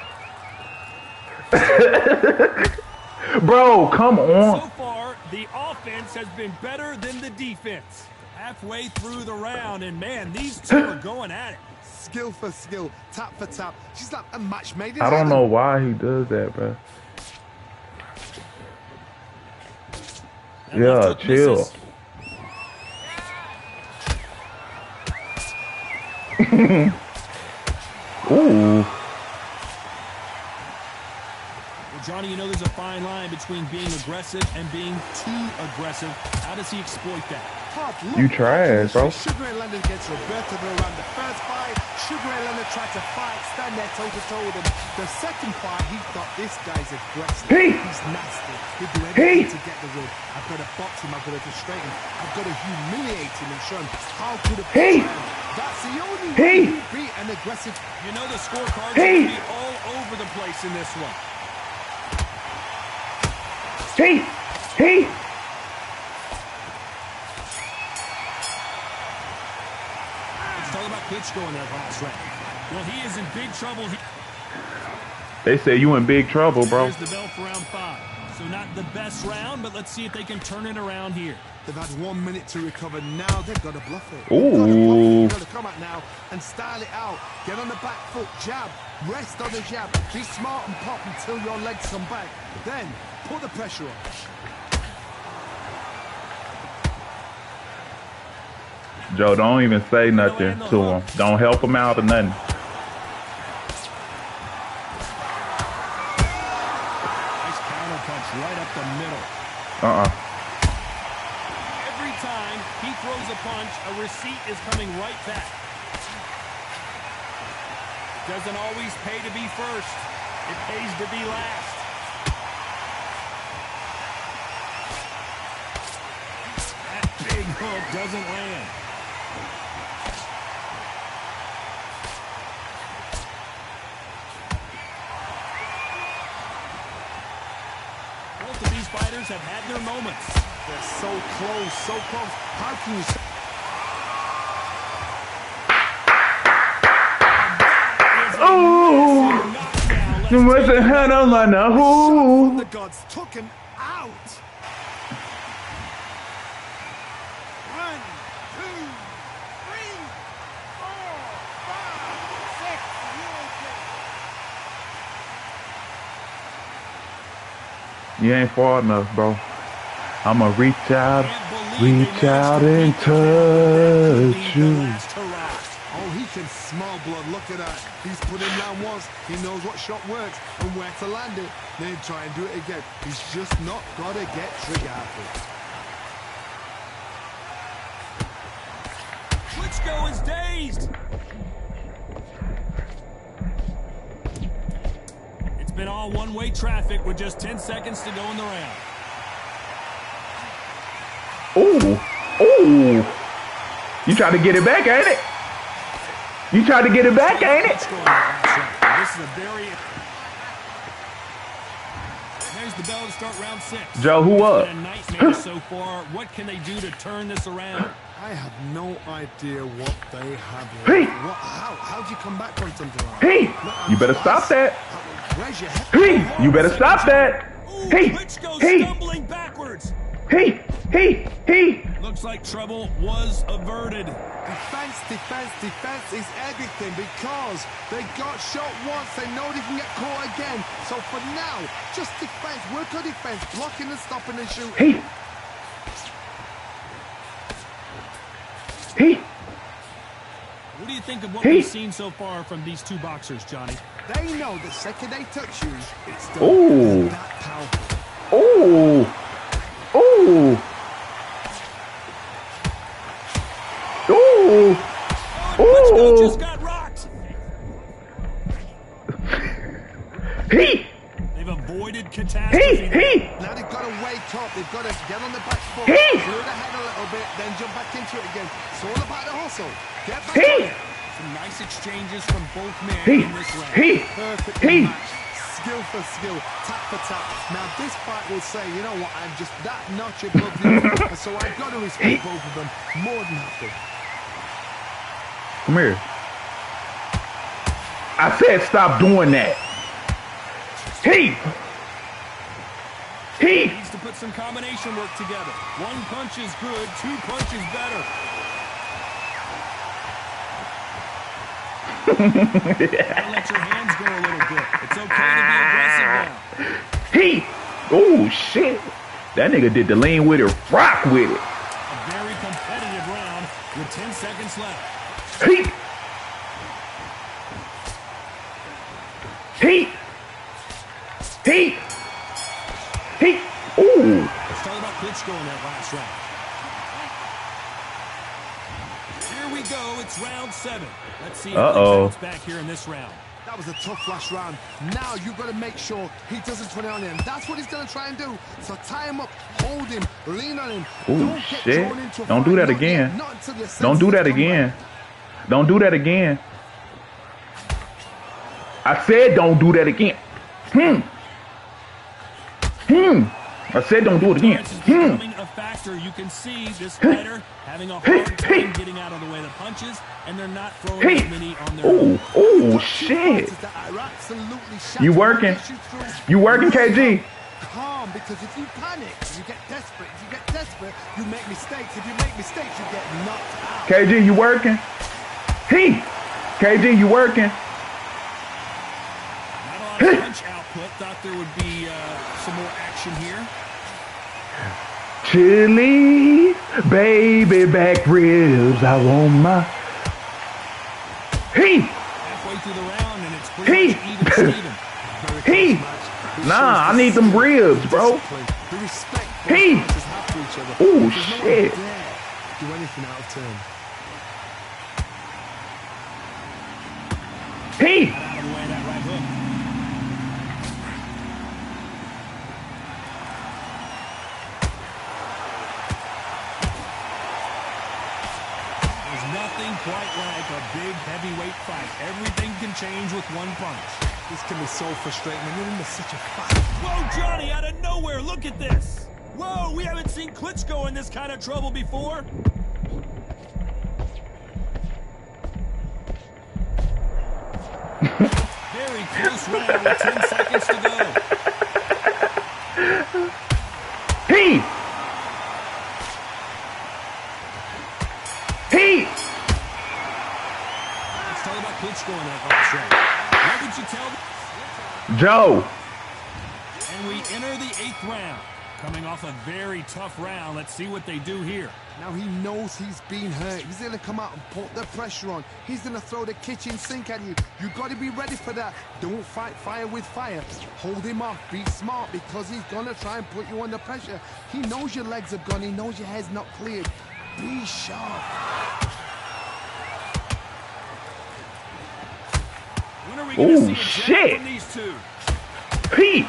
Bro, come So on. far, the offense has been better than the defense. Halfway through the round, and man, these two are going at it. Skill for skill, tap for tap. She's like a match made in I don't heaven. know why he does that, bro. That Yeah, left hook chill. misses. Ooh. Well, Johnny, you know there's a fine line between being aggressive and being too aggressive. How does he exploit that? Hard You look. trash, bro. Sugar Ray Leonard gets Roberto around the first fight. Sugar Ray Leonard tried to fight, stand there toe-to-toe with him. The second fight, he thought this guy's aggressive. Hey. He's nasty. He'll do Hey. anything to get the win. I've got to box him. I've got to frustrate him. I've got to humiliate him and show him how good a Hey. player I am. That's the only Hey. way you beat an aggressive. You know the scorecards Hey. are going to be all over the place in this one. Hey. Hey. Let's talk about Klitschko in that last round. Well, he is in big trouble here. They say you in big trouble, bro. Here's the bell for round 5. So not the best round, but let's see if they can turn it around here. They've had 1 minute to recover. Now they've got to bluff it. Ooh. You've got to come out now and style it out. Get on the back foot, jab, rest on the jab. Be smart and pop until your legs come back. Then put the pressure on. Joe, don't even say nothing to him. Don't help him out or nothing. Nice counter punch right up the middle. Every time he throws a punch, a receipt is coming right back. Doesn't always pay to be first. It pays to be last. That big hook doesn't land. Both of these fighters have had their moments. They're so close, so close. How can you... Ooh. Knockdown. You must have had him like that. Ooh. The gods took him out. 1, 2, 3, 4, 5, 6. You ain't far enough, bro. I'ma reach out. Can't believe Reach they out managed to and beat touch the you. last hurrah. Oh, he can smell blood. Look at that. He's put him down once. He knows what shot works and where to land it. Then try and do it again. He's just not got to get trigger happy. Klitschko is dazed. It's been all one-way traffic with just 10 seconds to go in the round. Ooh, ooh. You tried to get it back, ain't it? You tried to get it back, ain't it? This is a very... There's the bell to start round 6. Joe, who up? It's been a nightmare so far. What can they do to turn this around? I have no idea what they have. Hey! How do you come back from something like that? Hey, Look, you better stop that. Where's your head? Hey, you better stop that. Ooh, Hey, Klitschko hey, stumbling backwards. hey, hey, hey. Looks like trouble was averted. Defense, defense, defense is everything because they got shot once. They know they can get caught again. So for now, just defense. Work on defense, blocking and stopping and shooting. Hey. Hey. What do you think of what Hey. we've seen so far from these two boxers, Johnny? They know the second they touch you, it's done. Ooh. That powerful. Ooh. Ooh. Ooh. Klitschko Ooh. just got rocked. Hey. They've avoided catastrophe. Hey. Hey. Now they've got to wake up. They've got to get on the back foot, Hey! clear the head a little bit, then jump back into it again. It's all about the hustle. Get back Hey! on it. Some nice exchanges from both men Hey. in this round. Hey. Perfect Hey. match. Skill for skill, tap for tap. Now this fight will say, you know what, I'm just that notch above you. And so I've got to respect both of them more than happy. Come here. I said stop doing that. Hey. Hey. Needs to put some combination work together. One punch is good, two punches better. Gotta let your hands go a little bit. It's okay to be aggressive now. Hey. Oh shit. That nigga did the lean with it, rock with it. A very competitive round with 10 seconds left. Hey. Hey. Hey. Hey. Ooh. Let's talk about Klitschko in that last round. Here we go. It's round 7. Let's see if they bounce back here in this round. That was a tough last round. Now you've got to make sure he doesn't turn it on him. That's what he's going to try and do. So tie him up, hold him, lean on him. Ooh, Don't get shit. drawn into a Don't do fight. that Not again. yet. Not until your Don't do senses that come again. back. Don't do that again. I said don't do that again. I said don't do it again. Endurance is becoming a factor. You can see this fighter having a hard time getting out of the way of the punches, and they're not throwing as many on their own. Oh shit. You working? You working, KG? Calm, because if you panic, you get desperate. If you get desperate, you make mistakes. If you make mistakes, you get knocked out. KG, you working? Hey, KG, you working? Not a lot of punch output. Thought there would be some more action here. Chili, baby back ribs, I want my. Hey, Halfway through the round, and it's pretty much even Steven. hey, nah, I need them ribs, bro. Hey, oh shit. Do anything out of turn. Hey, Out of the way of that right hook. There's nothing quite like a big heavyweight fight. Everything can change with one punch. This can be so frustrating when you're in such a fight. Whoa, Johnny, out of nowhere, look at this. Whoa, we haven't seen Klitschko in this kind of trouble before. Very close round with 10 seconds to go. hey, hey. Let's talk about Klitschko in that last round. What would you tell me? Joe. And we enter the 8th round. Coming off a very tough round, let's see what they do here. Now he knows he's been hurt. He's going to come out and put the pressure on. He's going to throw the kitchen sink at you. You've got to be ready for that. Don't fight fire with fire. Hold him off. Be smart because he's going to try and put you under pressure. He knows your legs have gone. He knows your head's not cleared. Be sharp. When are we going to see a jab from these two? Pete.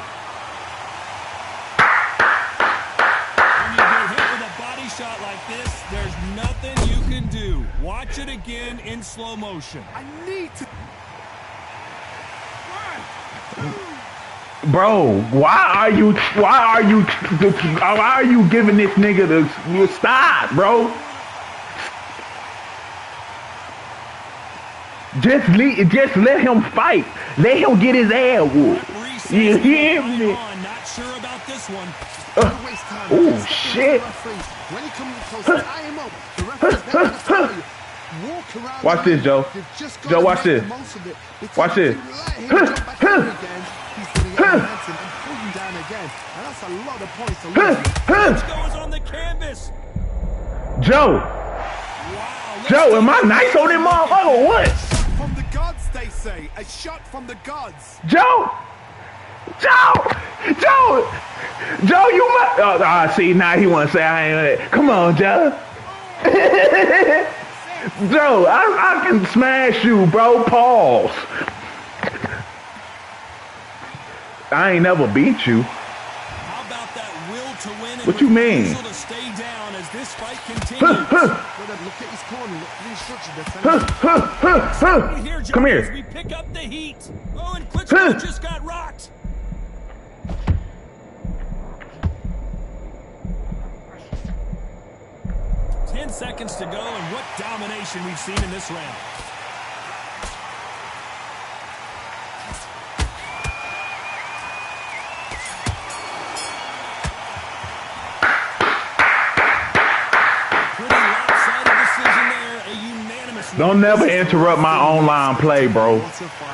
Shot like this, there's nothing you can do. Watch it again in slow motion. I need to. Bro, why are you giving this nigga the stop, bro? Just let him fight. Let him get his ass whooped. You hear me? Not sure about this one. Oh shit. When he comes close, tie him up. The referee's never gonna follow you. Walk around. Watch this, Joe. Joe, watch this. Watch this. He's gonna get momentum and pull him down again. And that's a lot of points to lose. Goes on the canvas. Joe. Wow, Joe, am I nice on him, motherfucker, or what? From the gods, they say. A shot from the gods. Joe, you must. See, now he want to say I ain't. Come on, Joe. Joe, I can smash you, bro. Pause. I ain't never beat you. How about that will to win? What you mean? To stay down as this fight continues. Look at his corner. Look at the instruction. Here, Joe, Come as here. we pick up the heat. Oh, and Klitschko just got rocked. Seconds to go, and what domination we've seen in this round. Pretty lopsided decision there, a unanimous. Don't never interrupt my online play, bro.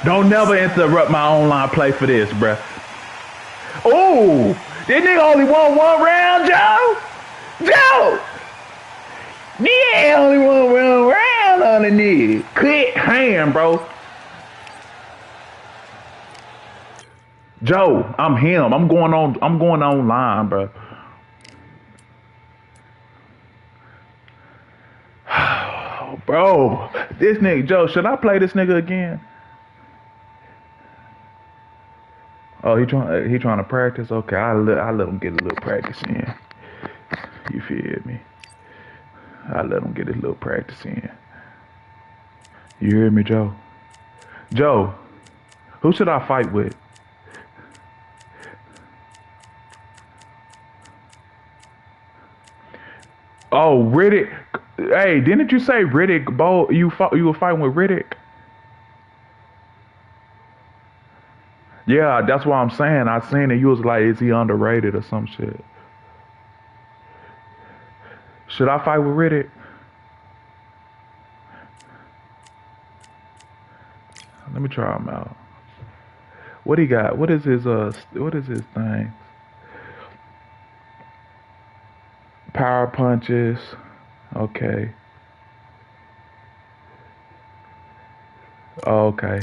Don't never interrupt my online play for this, bro. Oh, this nigga only won one round, Joe. Yeah, only one round on the knee. Quick hand, bro. Joe, I'm him. I'm going online, bro. Bro, this nigga, Joe, should I play this nigga again? Oh, he trying to practice? Okay, I let him get a little practice in. You feel me? I let him get his little practice in. You hear me, Joe? Joe, who should I fight with? Oh, Riddick. Hey, didn't you say Riddick? Bo, you were fighting with Riddick? Yeah, that's what I'm saying. I seen it. You was like, is he underrated or some shit? Should I fight with Riddick? Let me try him out. What he got? What is his thing? Power punches. Okay. Okay.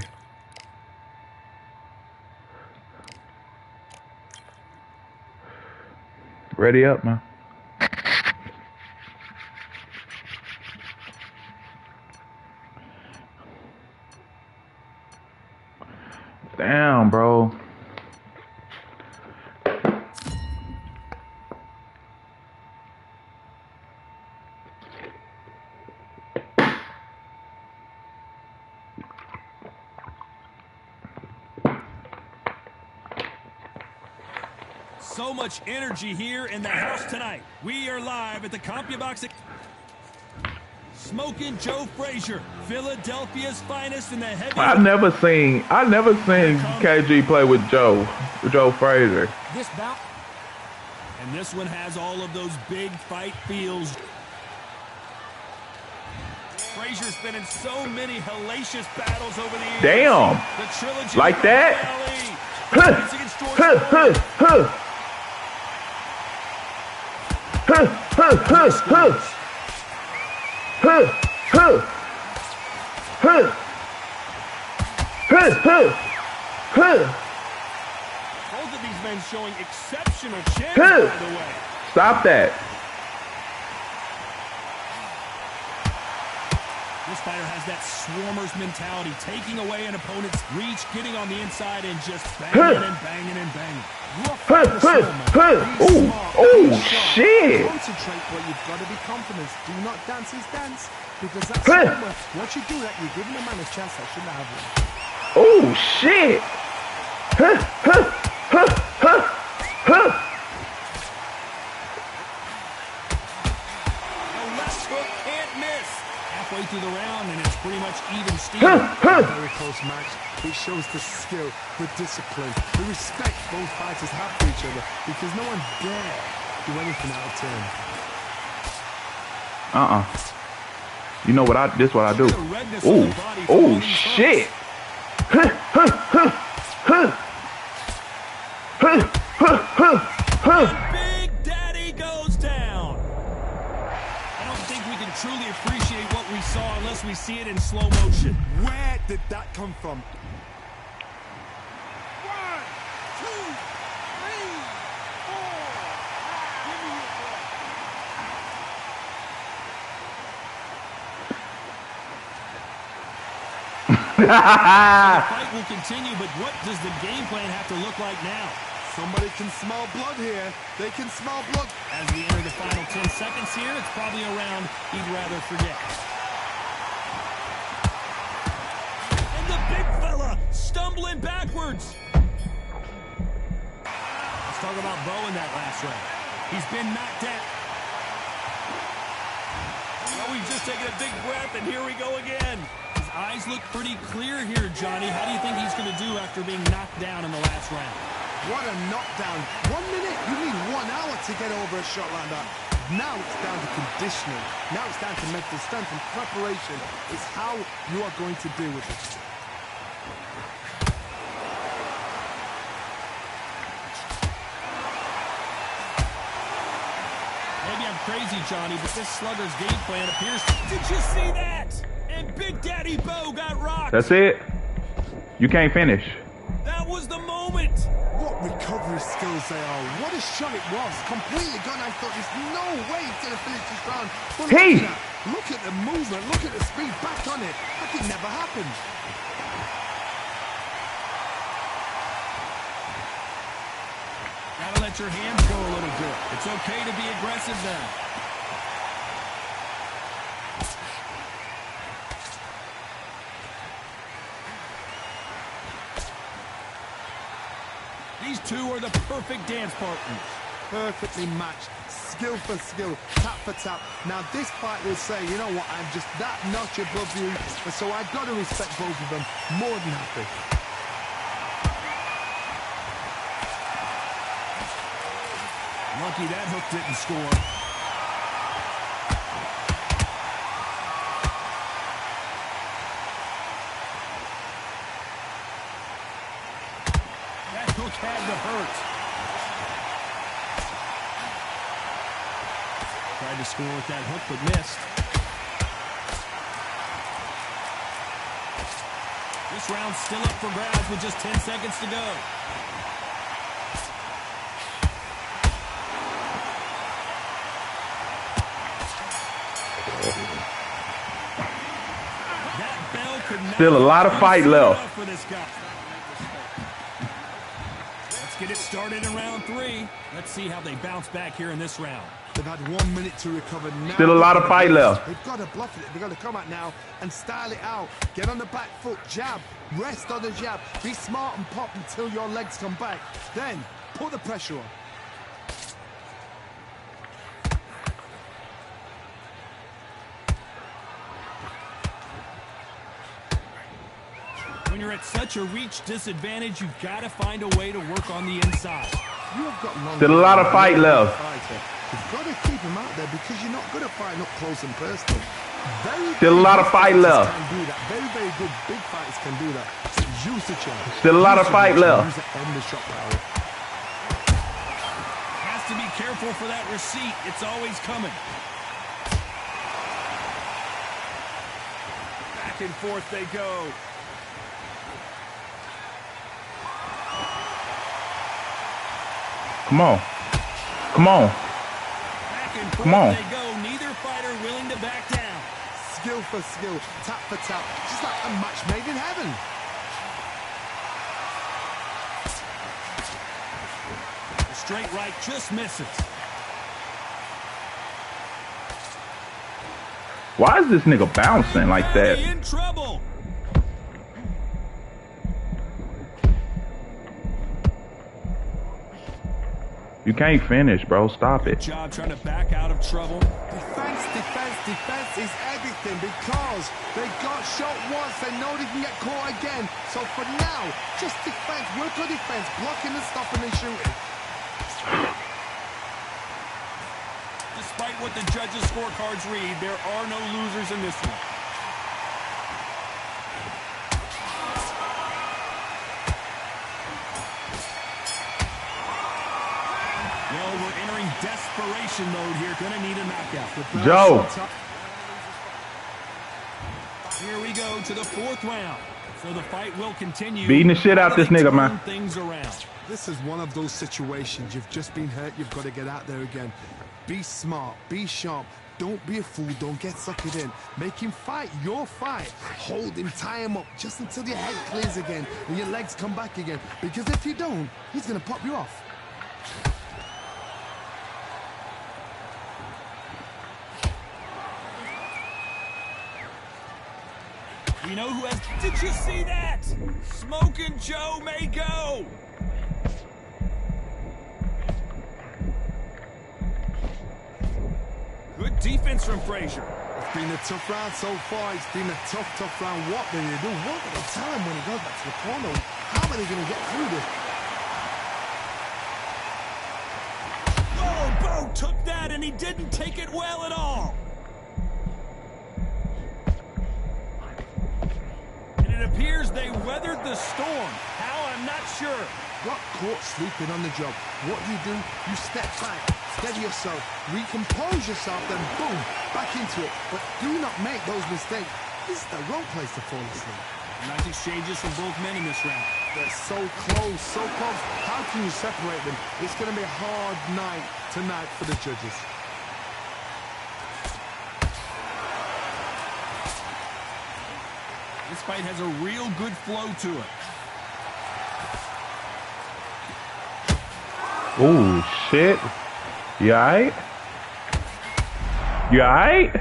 Ready up, man. Damn, bro. So much energy here in the house tonight. We are live at the CompuBox. Smoking Joe Frazier, Philadelphia's finest in the heavy. I never seen KG play with Joe Frazier. This bout, and this one has all of those big fight feels. Frazier's been in so many hellacious battles over the years. Damn, the trilogy like that. Both of these men showing exceptional chance, by the way. Stop that. This fighter has that swarmer's mentality, taking away an opponent's reach, getting on the inside, and just banging and banging and banging. Oh, shit. Concentrate, but you've got to be confident. Do not dance his dance, because that's swarmer. Once you do that, you're giving a man a chance that shouldn't have one. Oh, shit. Halfway through the round, and it's pretty much even Steven. Very close match. It shows the skill, the discipline, the respect both fighters have for each other, because no one dare do anything out of turn. You know what this what I do. Oh, shit. Big Daddy goes down. I don't think we can truly appreciate what we saw unless we see it in slow motion. Where did that come from? 1, 2, 3, 4. The fight will continue, but what does the game plan have to look like now? Somebody can smell blood here. They can smell blood. As we enter the final 10 seconds here, it's probably a round he'd rather forget. And the big fella stumbling backwards. Let's talk about Bo in that last round. He's been knocked out. Well, we've just taken a big breath, and here we go again. His eyes look pretty clear here, Johnny. How do you think he's going to do after being knocked down in the last round? What a knockdown. 1 minute, you need 1 hour to get over a shot like that. Now it's down to conditioning. Now it's down to mental strength and preparation. It's how you are going to deal with it. Maybe I'm crazy, Johnny, but this slugger's game plan appears... Did you see that? And Big Daddy Bo got rocked. That's it. You can't finish. That was the moment. What recovery skills they are. What a shot it was. Completely gone. I thought there's no way he's going to finish this round. But Hey! Look at the movement. Look at the speed. Back on it. That could never happen. Gotta let your hands go a little bit. It's okay to be aggressive now. These two are the perfect dance partners. Perfectly matched. Skill for skill. Tap for tap. Now this fight will say, you know what, I'm just that notch above you. And so I've got to respect both of them. More than happy. Lucky that hook didn't score. That hook had to hurt. Tried to score with that hook, but missed. This round's still up for grabs with just 10 seconds to go. Still a lot of fight left. Let's get it started in round 3. Let's see how they bounce back here in this round. They've had 1 minute to recover. Now Still a lot of fight left. They've got to bluff it. They've got to come out now and style it out. Get on the back foot, jab, rest on the jab. Be smart and pop until your legs come back. Then put the pressure on. When you're at such a reach disadvantage, you've got to find a way to work on the inside. You have got Still a lot of fight left. You've got to keep him out there because you're not good at fighting up close and personal. Still a lot of fight left. Can do that. Very, very good big fighters can do that. Use the chance. Still a lot of fight left. Use the shot power. Has to be careful for that receipt. It's always coming. Back and forth they go. Come on. Come on. Back and forth Come on. they go. Neither fighter willing to back down. Skill for skill, tap for tap, just like a match made in heaven. The straight right just misses. Why is this nigga bouncing like that? In trouble. You can't finish, bro. Stop it. Job trying to back out of trouble. Defense, defense, defense is everything because they got shot once, they know they can get caught again. So for now, just defense, work on defense, blocking and stopping and shooting. Despite what the judges' scorecards read, there are no losers in this one. Well, we're entering desperation mode here. Gonna need a knockout. Joe. Here we go to the fourth round. So the fight will continue. Beating the shit out this nigga, man. Turn things around. This is one of those situations. You've just been hurt. You've got to get out there again. Be smart. Be sharp. Don't be a fool. Don't get suckered in. Make him fight your fight. Hold him. Tie him up just until your head clears again and your legs come back again. Because if you don't, he's going to pop you off. We know who has... Did you see that? Smoking Joe may go. Good defense from Frazier. It's been a tough round so far. It's been a tough, tough round. What do they do? What do they tell him when he goes back to the corner? How are they going to get through this? Oh, Bo took that, and he didn't take it well at all. And it appears they weathered the storm. How, I'm not sure. Got caught sleeping on the job. What do? You step back, steady yourself, recompose yourself, then boom, back into it. But do not make those mistakes. This is the wrong place to fall asleep. Nice exchanges from both men in this round. They're so close, so close. How can you separate them? It's going to be a hard night tonight for the judges. This fight has a real good flow to it. Oh, shit. You alright? You alright?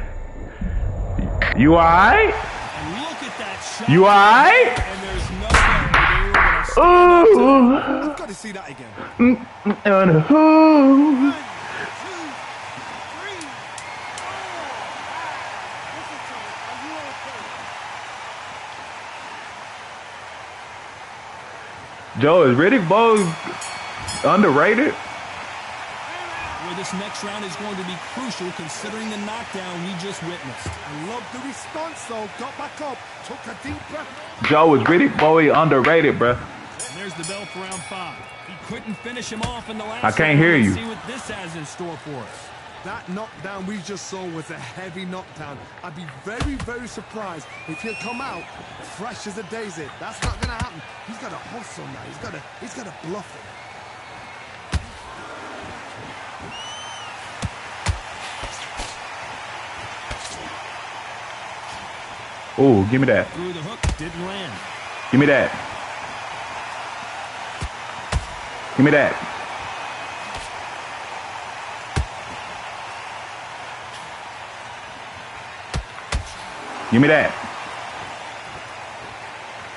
You alright? And look at that shot. You alright? And there's no way they were going to stand up to Ooh. I've got to see that again. And who? Joe, is Riddick Bowe underrated? Well, this next round is going to be crucial considering the knockdown we just witnessed. I love the response, though. Got back up, took a deep breath. Joe, is Riddick Bowe underrated, bruh? And there's the bell for round 5. He couldn't finish him off in the last I can't round. hear you. Let's see what this has in store for us. That knockdown we just saw was a heavy knockdown. I'd be very, very surprised if he'll come out fresh as a daisy. That's not going to happen. He's got to hustle now. He's got to bluff it. Oh, give me that. Through the hook, didn't land. Give me that. Give me that. Give me that.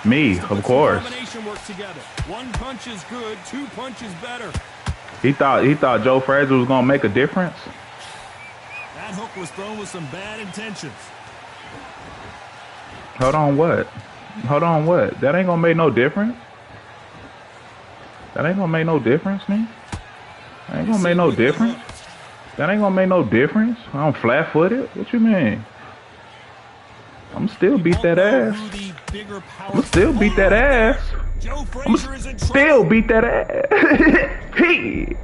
Me, of course. Combination work together. One punch is good, 2 punches better. He thought Joe Frazier was gonna make a difference. That hook was thrown with some bad intentions. Hold on, what? Hold on, what? That ain't gonna make no difference. That ain't gonna make no difference, man. That ain't gonna make no difference. That ain't gonna make no difference. I'm flat-footed. What you mean? I'm still beat that ass. I'm still beat that ass. Joe I'm Frazier is in still beat that ass. Hey.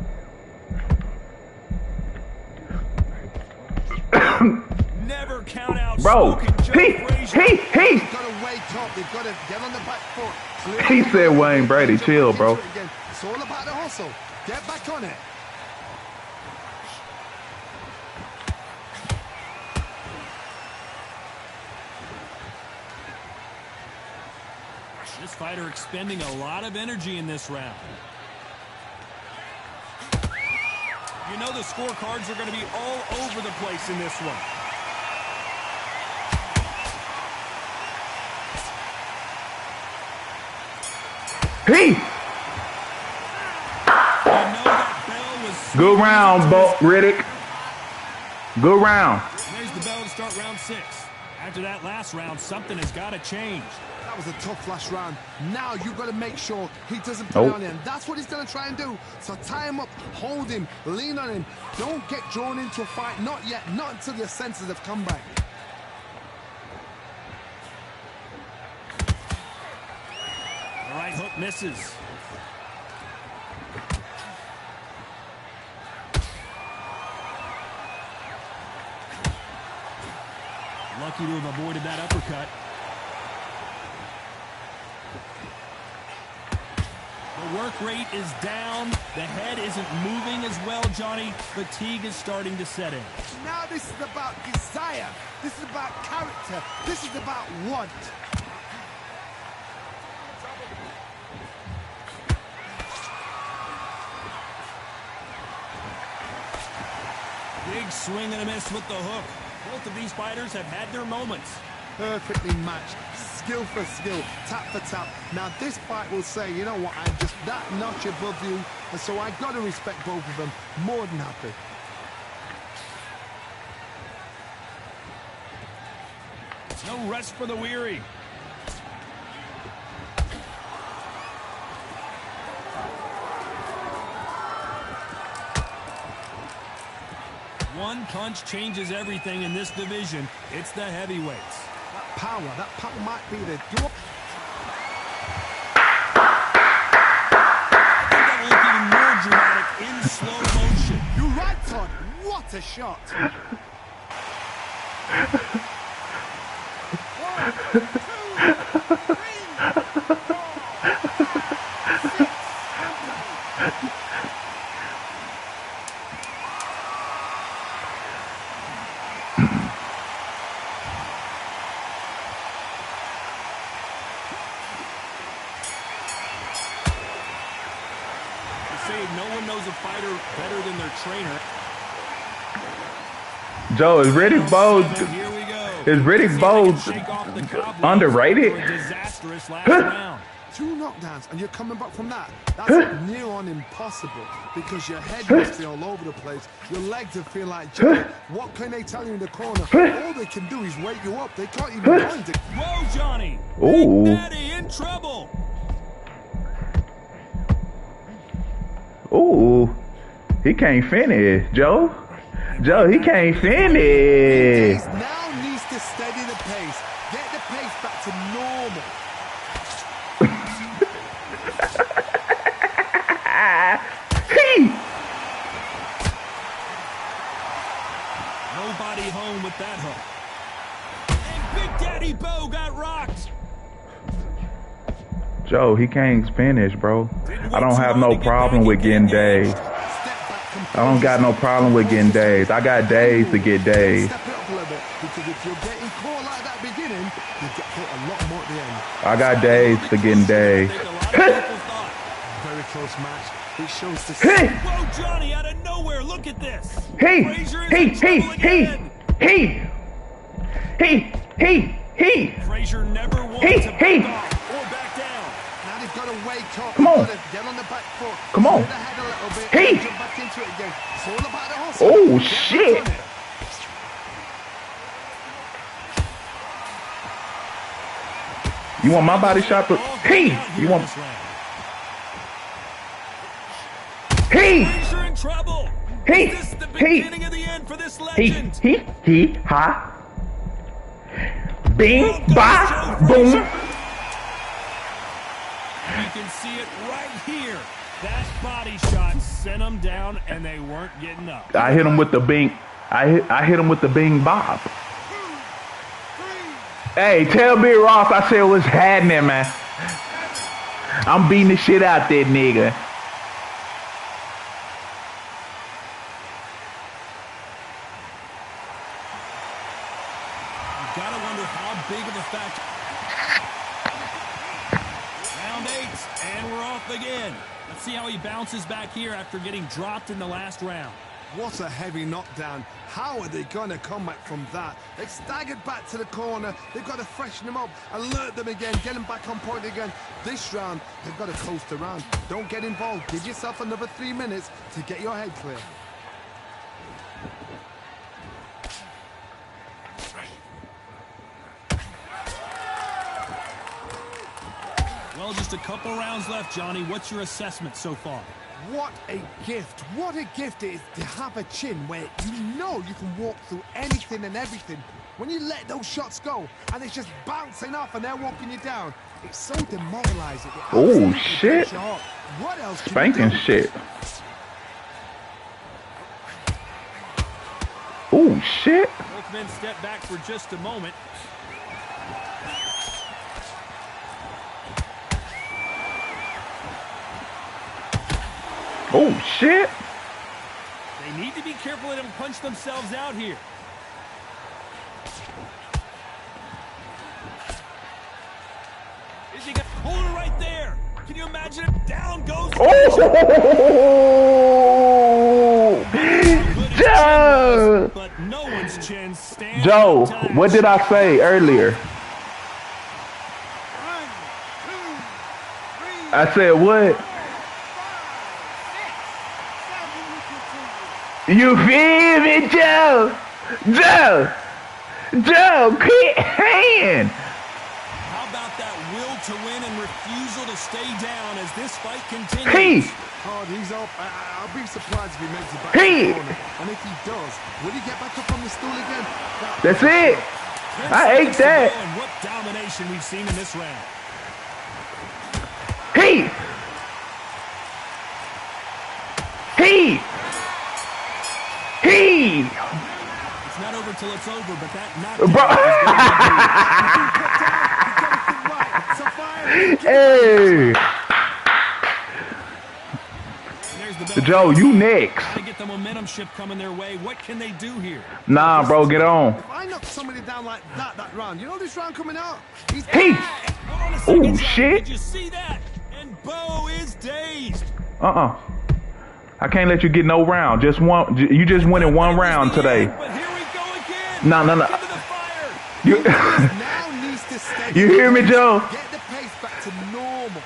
Never count out Bro, Smoking Joe Frazier. They've got to wake up. They've got to get on the back foot. He said Wayne Brady, chill, bro. It's all about the hustle. Get back on it. This fighter expending a lot of energy in this round. You know the scorecards are going to be all over the place in this one. He. Good round, Riddick. Good round. There's the bell to start round 6. After that last round, something has got to change. That was a tough last round. Now you've got to make sure he doesn't put it on him. That's what he's going to try and do. So tie him up, hold him, lean on him. Don't get drawn into a fight. Not yet. Not until your senses have come back. The right hook misses. Lucky to have avoided that uppercut. The work rate is down. The head isn't moving as well, Johnny. Fatigue is starting to set in. Now this is about desire. This is about character. This is about want. Big swing and a miss with the hook. Both of these fighters have had their moments. Perfectly matched. Skill for skill. Tap for tap. Now this fight will say, you know what, I'm just that notch above you. And so I got to respect both of them. More than happy. No rest for the weary. One punch changes everything in this division. It's the heavyweights. That power might be the door. That will look even more dramatic in slow motion. You're right, Todd. What a shot. No one knows a fighter better than their trainer. Joe, is Riddick Bowe underrated? Disastrous last round. 2 knockdowns and you're coming back from that. That's near on impossible because your head must be all over the place. Your legs will feel like jelly. What can they tell you in the corner? All they can do is wake you up. They can't even find it. Whoa, Johnny. Ooh. Big Daddy in trouble. Ooh, he can't finish, Joe. Joe, he can't finish. Now needs to steady the pace. Get the pace back to normal. Nobody home with that hook. And Big Daddy Bowe got rocked. Joe, he can't finish, bro. I don't have no problem with getting dazed. I don't got no problem with getting dazed. I got days to get dazed. Step it up a little bit because if you're getting caught like that beginning, you get caught a lot more at the end. I got days to getting dazed. Very close match. It shows the. Whoa, Johnny, out of nowhere. Look at this. He. Frazier never wants to back off or back down. Now they've got to wake up. Come on. Get on the back foot. Come on. Move the head a little bit. Hey. Jump back into it again. It's all about the hustle. Oh, Get shit. back on it. You want my body shot? You want? Frazier in trouble. Is this the beginning of the end for this legend? Ha. Bing, ba, boom. You can see it right here. That body shot sent them down, and they weren't getting up. I hit him with the bink. I hit him with the Bing Bop. Hey, tell Big Ross I said what's happening, man. I'm beating the shit out that nigga. You gotta wonder how big of a factor. Round 8, and we're off again. Let's see how he bounces back here after getting dropped in the last round. What a heavy knockdown. How are they going to come back from that? They've staggered back to the corner. They've got to freshen them up, alert them again, get them back on point again. This round, they've got to coast around. Don't get involved. Give yourself another 3 minutes to get your head clear. Well, just a couple rounds left, Johnny. What's your assessment so far? What a gift. What a gift it is to have a chin where you know you can walk through anything and everything. When you let those shots go and it's just bouncing off and they're walking you down, it's so demoralizing. Oh, shit. What else can Spanking you do? shit. Oh, shit. Both men step back for just a moment. Oh, shit. They need to be careful they don't punch themselves out here. Is he going to hold it right there? Can you imagine it? Down goes. Oh, Joe. But no one's chin stands. Joe, what did I say earlier? I said what? You feel me, Joe? Joe, quit hand. How about that will to win and refusal to stay down as this fight continues? Hey. Oh, he's up. I'll be surprised if he makes it back Hey. to the corner. And if he does, will he get back up on the stool again? That's it. I ate that. And what domination we've seen in this round. Hey. Hey. Hey. It's not over till it's over, but that knockdown is Hey. There's the Joe, you next. to get the momentum shift coming their way. What can they do here? Nah, bro, get on. If I knock somebody down like that round, you know this round coming out? He's Hey. Hold on a Oh, second, Johnny. shit. Did you see that? And Bo is dazed. I can't let you get no round. Just one. You just win in one round today. But here we go again. No. Into the fire. You, now needs to stay. you hear me, Joe? Get the pace back to normal.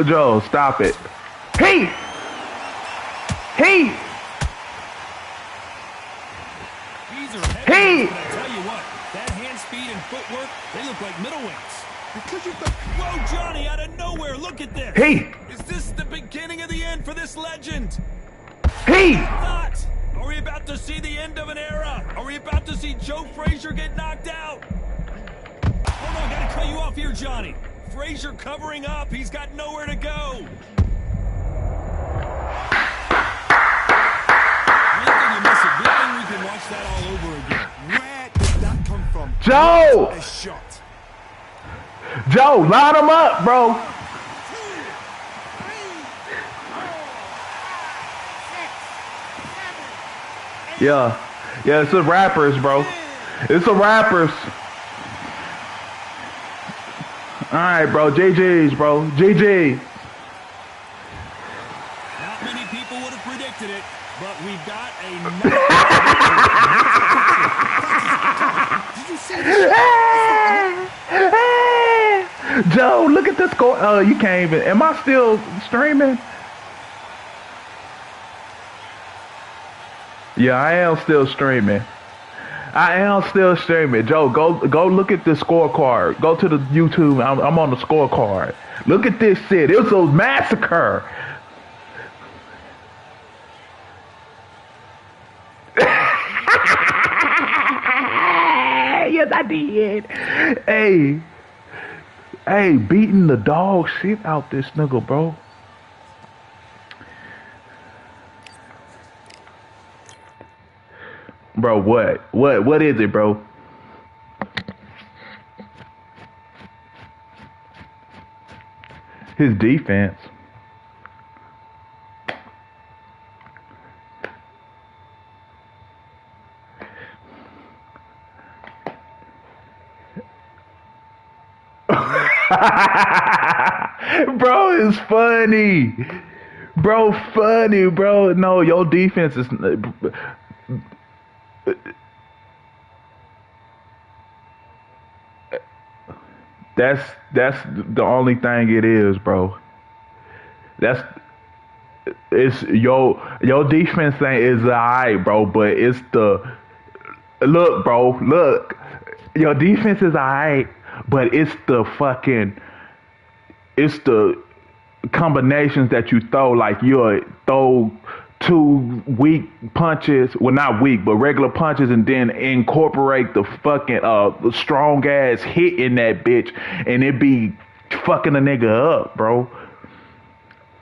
Joe, stop it. Hey. Hey. These are heavy, Hey. but I tell you what, that hand speed and footwork, they look like middleweights. Because you've got... Whoa, Johnny, out of nowhere, look at this. Hey. Is this the beginning of the end for this legend? Hey. Not. Are we about to see the end of an era? Are we about to see Joe Frazier get knocked out? Hold on, gotta cut you off here, Johnny. Frazier covering up. He's got nowhere to go. One thing you miss it. Good thing we can watch that all over again. Where did that come from? Joe. What a shot. Joe, line him up, bro. Yeah, it's the rappers, bro. It's the rappers. All right, bro. GG's, bro. GG. Not many people would have predicted it, but we've got a... Did you see this? Joe, look at the score. Oh, you can't even. Am I still streaming? Yeah, I am still streaming. Joe, go look at the scorecard. Go to the YouTube. I'm on the scorecard. Look at this shit. It was a massacre. Yes, I did. Hey, beating the dog shit out this nigga, bro. Bro, what? What is it, bro? His defense. Bro, it's funny. Bro, funny, bro. No, your defense is... That's the only thing it is, bro. That's it's your defense thing is alright, bro, but it's the look, bro, look. Your defense is alright, but it's the combinations that you throw, like you'll throw two weak punches, well not weak, but regular punches, and then incorporate the fucking strong ass hit in that bitch, and it be fucking a nigga up, bro.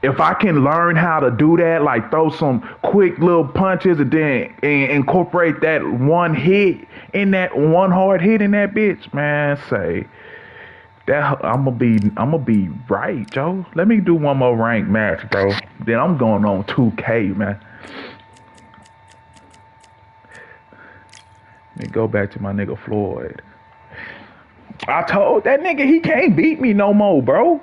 If I can learn how to do that, like throw some quick little punches and then incorporate that one hit in that one hard hit in that bitch, man, say that I'm gonna be right, Joe. Let me do one more ranked match, bro. Then I'm going on 2K, man. Let me go back to my nigga Floyd. I told that nigga he can't beat me no more, bro.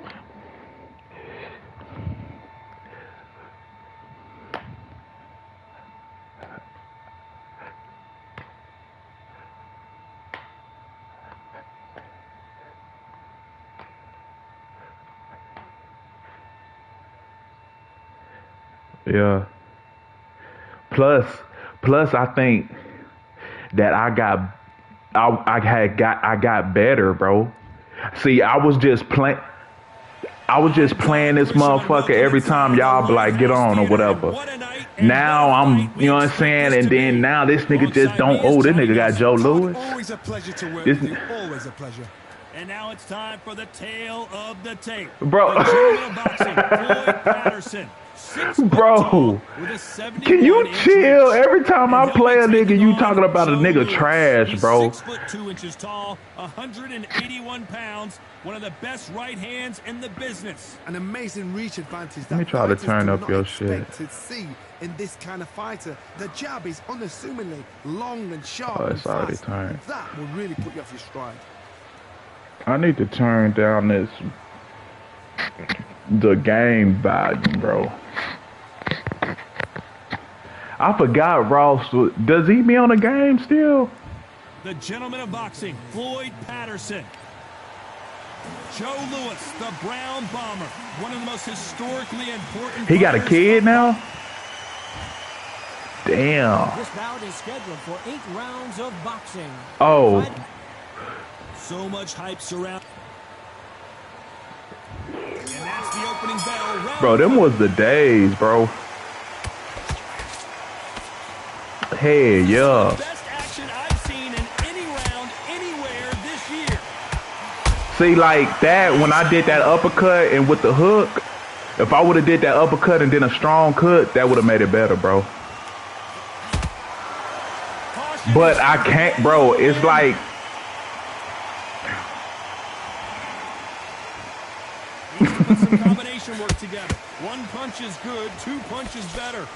Yeah. Plus, I think that I got better, bro. See, I was just playing this motherfucker every time y'all be like, get on or whatever. Now I'm, you know what I'm saying? And then now this nigga just don't, this nigga got Joe Louis. Always a pleasure to work with you. Always a pleasure. And now it's time for the tale of the tape. Bro. The Journal of Boxing, Floyd Patterson. Bro, can you chill? Every time I play a nigga, you talking about a nigga trash, bro. 6'2" tall, 181 pounds, one of the best right hands in the business. An amazing reach advantage. Let me try to turn up your shit. To see in this kind of fighter, the jab is unassumingly long and sharp. Oh, it's already turned. That will really put you off your stride. I need to turn down the game volume, bro. I forgot Ross. Does he be on the game still? The gentleman of boxing, Floyd Patterson. Joe Louis, the Brown Bomber, one of the most historically important. He got a kid now? Damn. This bout is scheduled for 8 rounds of boxing. Oh. So much hype surround. And that's the opening bell. Bro, them was the days, bro. Hey, yeah. Best action I've seen in any round anywhere this year. See, like that, when I did that uppercut and with the hook, if I would have did that uppercut and then a strong cut, that would have made it better, bro. But I can't, bro. It's like... Put some combination work together. One punch is good, 2 punches better.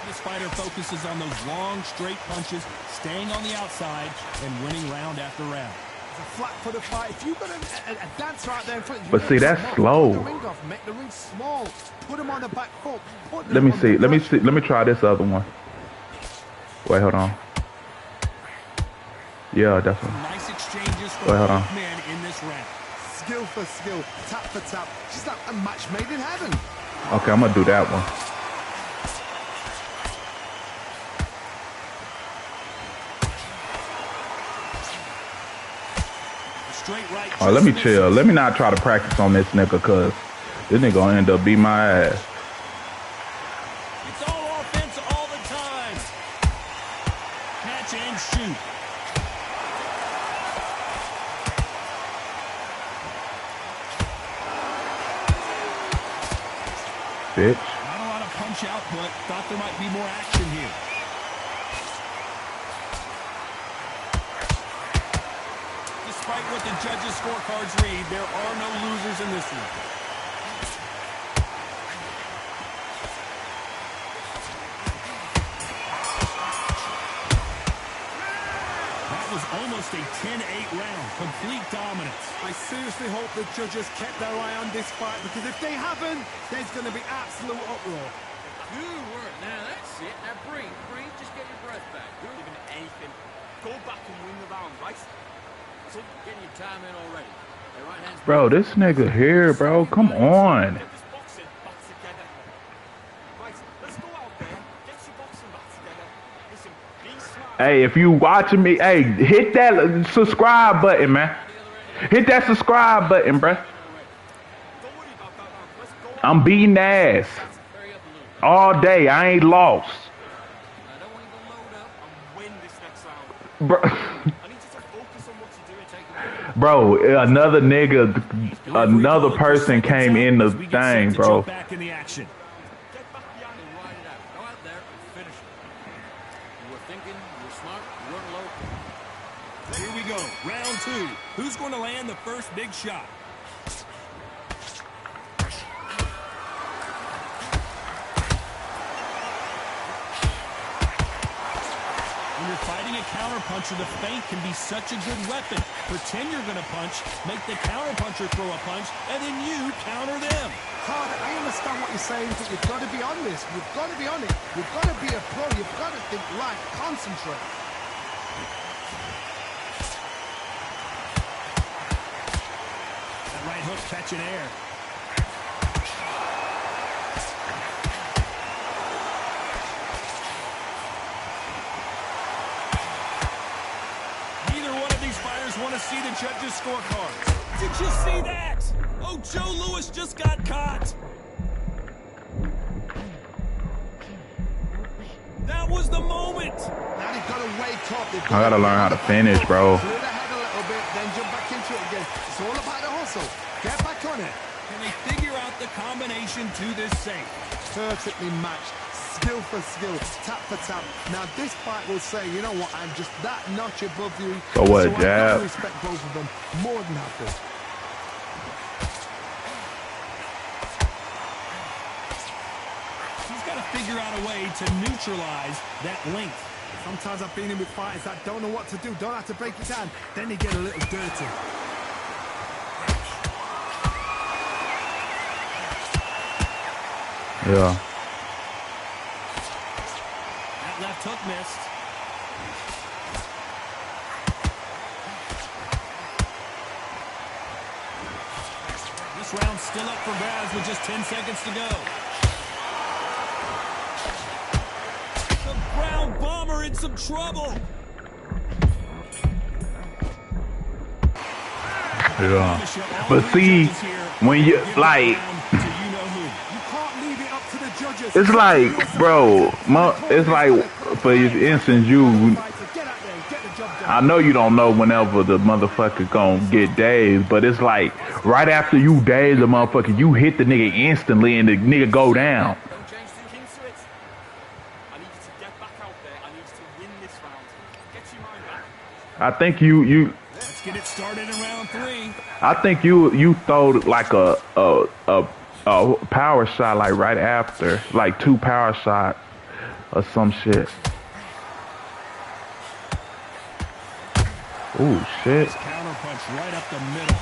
This fighter focuses on those long, straight punches, staying on the outside and winning round after round. It's a flat-footed fight. If you've got a dancer out there in front of you, but see, that's slow. Make the ring small. Put him on the back foot. Let me see. Let me try this other one. Wait, hold on. Yeah, that's one. Nice exchanges for both men in this round. Skill for skill, tap for tap. She's like a match made in heaven. Okay, I'm gonna do that one. Straight right. All right, let me chill. Let me not try to practice on this nigga, cause this nigga gonna end up beating my ass. It's all offense all the time. Catch and shoot. bitch. Not a lot of punch output. Thought there might be more action here. Despite what the judges' scorecards read, there are no losers in this one. That was almost a 10-8 round. Complete dominance. I seriously hope the judges kept their eye on this fight, because if they haven't, there's going to be absolute uproar. Good work. Now that's it. Now breathe. Breathe. Just get your breath back. Don't even anything. Go back and win the round, right? So getting your time in already. Hey, right hand's Bro, this nigga here, bro. Come on. Get this boxing back together. Right, let's go out there. Get your boxing back together. Listen, be smart. Hey, if you watching me, hey, hit that subscribe button, man. Hit that subscribe button, bruh. Don't worry about that now. Let's go out I'm beating ass hurry up a little. all day. I ain't lost. I don't want you to load up. and win this next round. Bro, I need you to focus on what you're doing. Take it. bro, another nigga, another person came in the As we get set thing, to bro. jump back in the action. Get back behind And ride it out. Go out there and finish it. You were thinking. You were smart. You weren't low. Here we go, round 2. Who's going to land the first big shot? When you're fighting a counterpuncher, the feint can be such a good weapon. Pretend you're going to punch, make the counterpuncher throw a punch, and then you counter them. Carter, I understand what you're saying, but you've got to be on this. You've got to be on it. You've got to be a pro. You've got to think right. Concentrate. That right hook catching air. Neither one of these fighters want to see the judges' scorecards. Did you see that? Oh, Joe Louis just got caught. That was the moment. Now they've got to wake up. They've I gotta learn how to finish, bro. Clear the head a little bit, then jump back into it again. It's all about the hustle. Get back on it. Can they figure out the combination to this safe? Perfectly matched. Skill for skill, tap for tap. Now this fight will say, you know what, I'm just that notch above you. So what, I jab? respect both of them more than happy. He's got to figure out a way to neutralize that length. Sometimes I've been in with fighters that don't know what to do, don't have to break it down. Then they get a little dirty. Yeah. That left hook missed. This round's still up for grabs with just 10 seconds to go. The Brown Bomber in some trouble. Yeah. But see, when you like, You can't leave it up to the judges. it's like, bro, it's like, for instance, you, Get out there and get the job done. I know you don't know whenever the motherfucker gonna get dazed, but it's like, right after you daze the motherfucker, you hit the nigga instantly and the nigga go down. Don't change too into it. I need you to get back out there. I need you to win this round. Get your mind back. I think you Let's get it started in round 3. I think you throw like a power shot like right after, like 2 power shots or some shit. Ooh, shit. Counter punch right up the middle.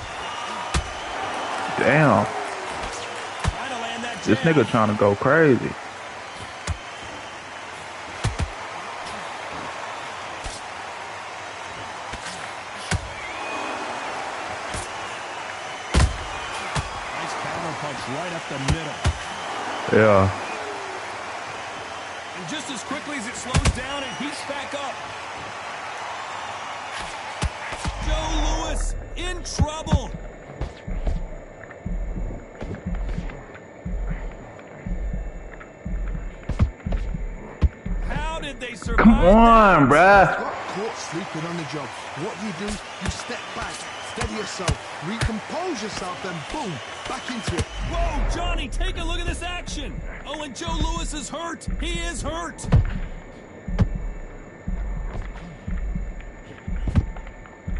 Damn. Trying to land that This jab. nigga trying to go crazy. Nice counter punch right up the middle. Yeah. And just as quickly as it slows down, it heats back up. Joe Louis in trouble. How did they survive? Come on, bruh. Got caught sleeping on the job. What you do, you step back, steady yourself, recompose yourself, then boom, back into it. Whoa, Johnny, take a look at this action. Oh, and Joe Louis is hurt. He is hurt.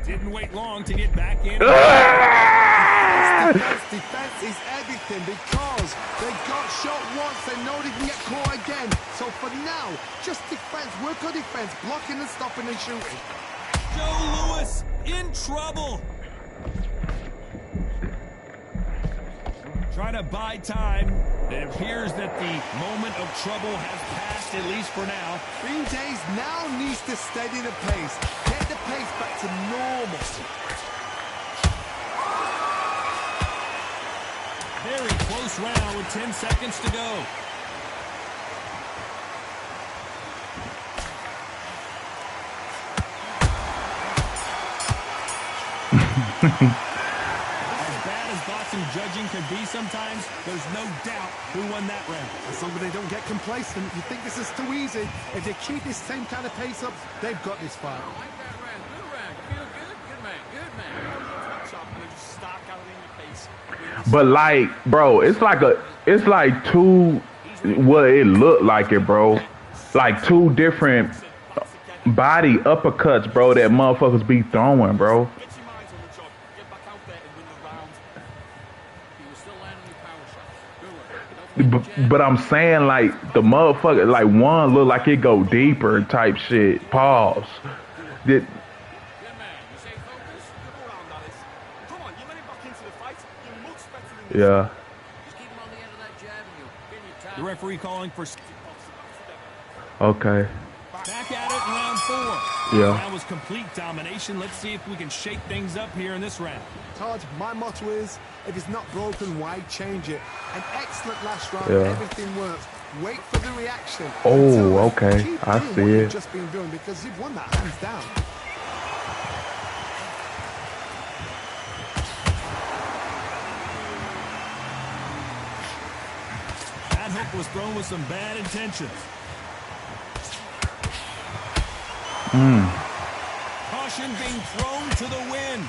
Didn't wait long to get back in. Defense is everything because they got shot once, they know they can get caught again. So for now, just defense, work on defense, blocking and stopping and shooting. Joe Louis in trouble. Trying to buy time. It appears that the moment of trouble has passed, at least for now. Green Days now needs to steady the pace, get the pace back to normal. Very close round with 10 seconds to go. As bad as boxing judging can be sometimes, there's no doubt who won that round. As long as they don't get complacent, you think this is too easy. If they keep this same kind of pace up, they've got this fight. I like that round. Good round. You feel good? Good man. Good man. Chop, and then just start gathering your pace. But like, bro, it's like two, what it looked like it, bro. Like two different body uppercuts, bro, that motherfuckers be throwing, bro. Get your minds on the job. Get back out there and win the round. He was still landing your power shots. Good one. Don't forget the jab. But I'm saying, like, the motherfucker, like, one look like it go deeper type shit. Pause. Did, Good man. You stay focused. Good round, that is. Come on, you let him back into the fight. You're much better than this. yeah. Just keep him on the end of that jab and you'll get your The time. referee calling for Okay. back at it in round 4. Yeah. That was complete domination. Let's see if we can shake things up here in this round. Todd, my motto is, if it's not broken, why change it? An excellent last round, Yeah. everything works. Wait for the reaction. Oh, Until then, okay. keep I doing see what it. you've just been doing because you've won that hands down. That hook was thrown with some bad intentions. Caution being thrown to the wind.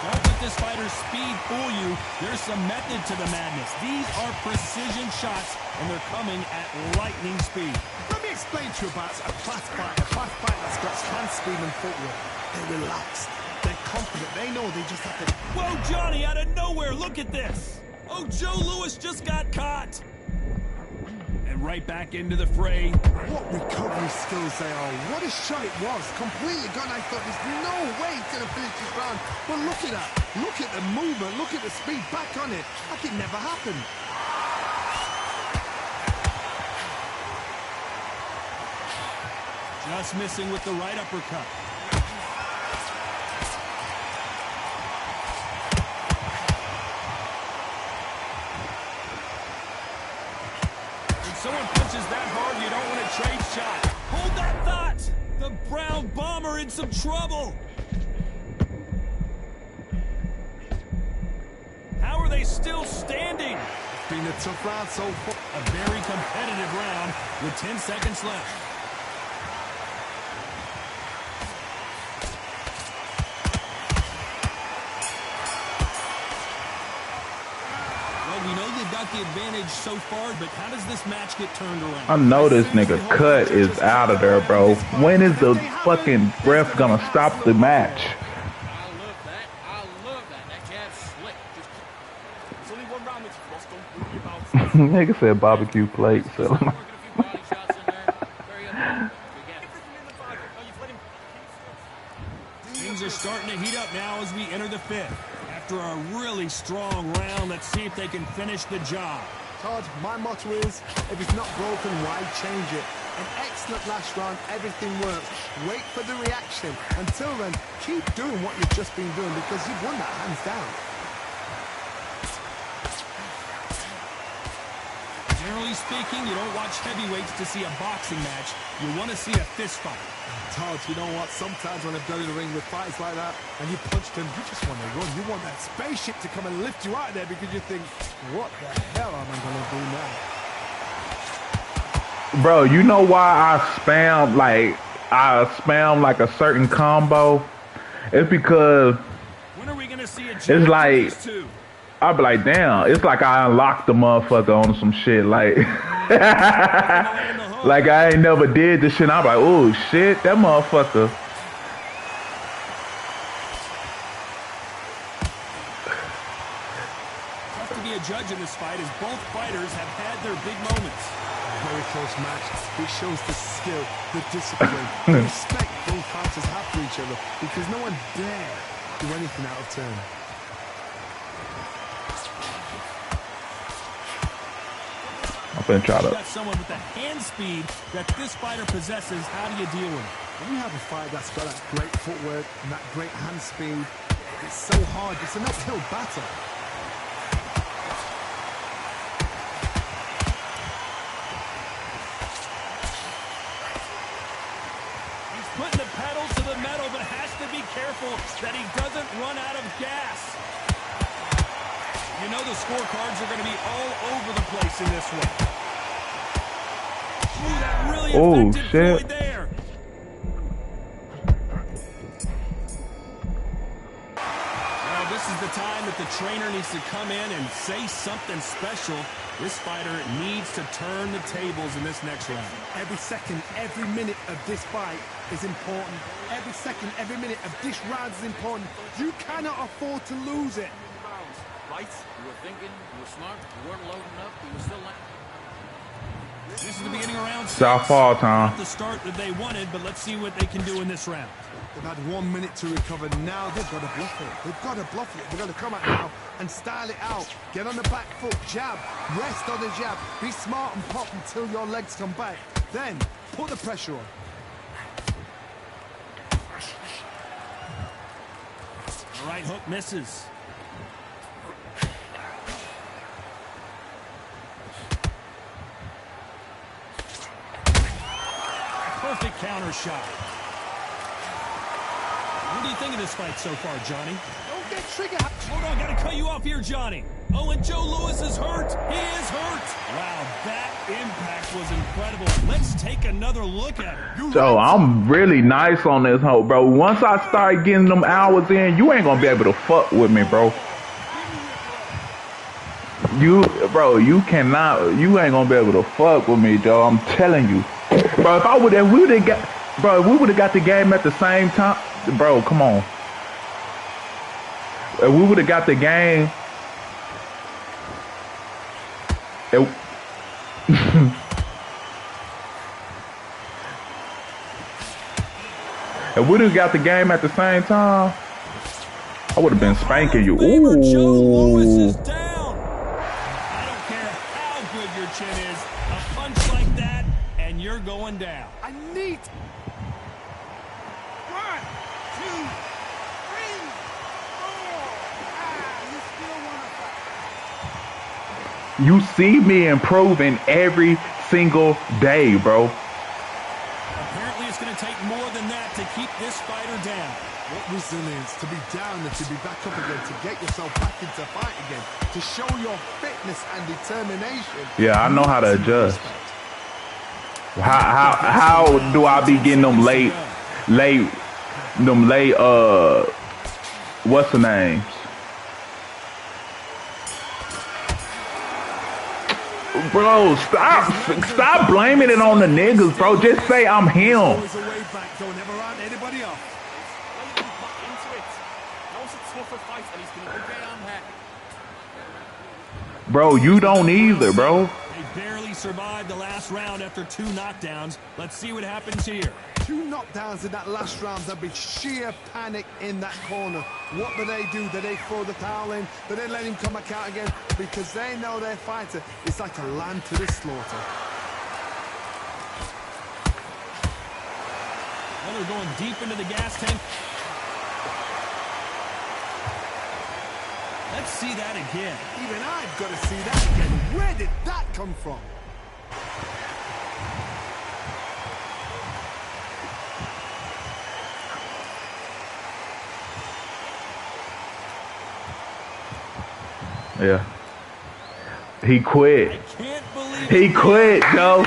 Don't let this fighter's speed fool you. There's some method to the madness. These are precision shots, and they're coming at lightning speed. Let me explain to you about a fast fight that's got hand speed and footwork. They're relaxed, they're confident, they know they just have to... Whoa, Johnny, out of nowhere, look at this. Oh, Joe Louis just got caught. And right back into the fray. What recovery skills they are. What a shot it was. Completely gone. I thought there's no way he's going to finish this round. But look at that. Look at the movement. Look at the speed. Back on it. Like it never happened. Just missing with the right uppercut. When someone punches that hard, you don't want to trade shot. Hold that thought. The Brown Bomber in some trouble. How are they still standing? Been a tough round so far. A very competitive round with 10 seconds left. Well, we know they've got the advantage so far, but how does this match get turned around? I know this nigga Cut is out of there, bro. When is the fucking ref gonna stop the match? I love that. I love that. That jab's slick. Just There's only one round that you've lost. Don't worry about it. Nigga said barbecue plate. So. working a few body shots in there. Very unfortunate. Good gap. Everything in the bag. Oh, you've let him back into it. Things are starting to heat up now as we enter the 5th. After a really strong round, let's see if they can finish the job. Todd, my motto is, if it's not broken, why change it? An excellent last round, everything works. Wait for the reaction. Until then, keep doing what you've just been doing because you've won that hands down. Generally speaking, you don't watch heavyweights to see a boxing match. You want to see a fist fight. Todd, you know what? Sometimes when I've done in the ring with fights like that, and you punched him, you just want to run. You want that spaceship to come and lift you out of there because you think, what the hell am I going to do now? Bro, you know why I spam like a certain combo? It's because When are we going to see a it's jab from like these two? I be like, damn, it's like I unlocked the motherfucker on some shit. Like Land the hook. like I ain't never did this shit. I'm like, oh shit, that motherfucker. Tough to be a judge in this fight as both fighters have had their big moments. Very close match. It shows the skill, the discipline, the respect both fighters have for each other because no one dare do anything out of turn. I'm finna try You've to. got someone with the hand speed that this fighter possesses. How do you deal with it? When you have a fight that's got that great footwork and that great hand speed, it's so hard. It's an uphill battle. He's putting the pedal to the metal, but has to be careful that he doesn't run out of gas. You know the scorecards are going to be all over the place in this one. Ooh, that really affected shit. Floyd there. Well, this is the time that the trainer needs to come in and say something special. This fighter needs to turn the tables in this next round. Every second, every minute of this fight is important. Every second, every minute of this round is important. You cannot afford to lose it. Right? You were thinking, you were smart, you weren't loading up, you were still like... This is the beginning of round 6. Southpaw time. Not the start that they wanted, but let's see what they can do in this round. They've had 1 minute to recover. Now they've got to bluff it. They've got to bluff it. They've got to come out now and style it out. Get on the back foot, jab, rest on the jab. Be smart and pop until your legs come back. Then put the pressure on. The right hook misses. Perfect counter shot. What do you think of this fight so far, Johnny? Don't get trigger. Hold on, gotta cut you off here, Johnny. Oh, and Joe Louis is hurt. He is hurt. Wow, that impact was incredible. Let's take another look at it. So I'm really nice on this hoe, bro. Once I start getting them hours in, you ain't gonna be able to fuck with me, bro. You ain't gonna be able to fuck with me, Joe. I'm telling you. Bro, if we would have got the game at the same time, bro, come on. If we would have got the game, if we would have got the game at the same time, I would have been spanking you. Joe Louis is Ooh. down. I don't care how good your chin is. A punch like that, and you're going down. I need. 1, 2, 3, 4. You still want to fight? You see me improving every single day, bro. Apparently, it's going to take more than that to keep this fighter down. What resilience to be down and to be back up again, to get yourself back into fight again, to show your fitness and determination. Yeah, I know how to adjust. How do I be getting them late, what's the names? Bro, stop blaming it on the niggas, bro. Just say I'm him. Always a way back, don't ever round anybody off. Well, he's back into it. Knows it's a tougher fight, and he's going to okay, I'm happy. Bro, you don't either, bro. They barely survived the last round after 2 knockdowns. Let's see what happens here. 2 knockdowns in that last round. There'll be sheer panic in that corner. What do? Do they throw the towel in? Do they let him come back out again? Because they know their fighter is like a lamb to the slaughter. Well, they're going deep into the gas tank. Let's see that again. Even I've got to see that again. Where did that come from? Yeah. He quit. I can't believe He quit, Joe.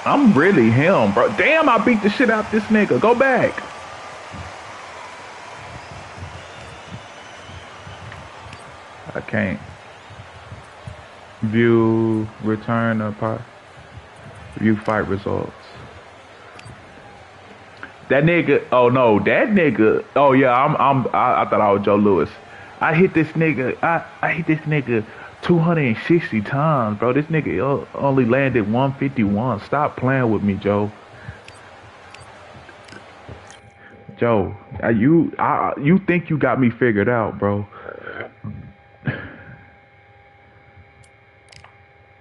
I'm really him, bro. Damn, I beat the shit out this nigga. Go back. I can't. View return apart. View fight results. That nigga. Oh no, that nigga. Oh yeah, I thought I was Joe Louis. I hit this nigga. I hit this nigga 260 times, bro. This nigga only landed 151. Stop playing with me, Joe. Joe, you think you got me figured out, bro?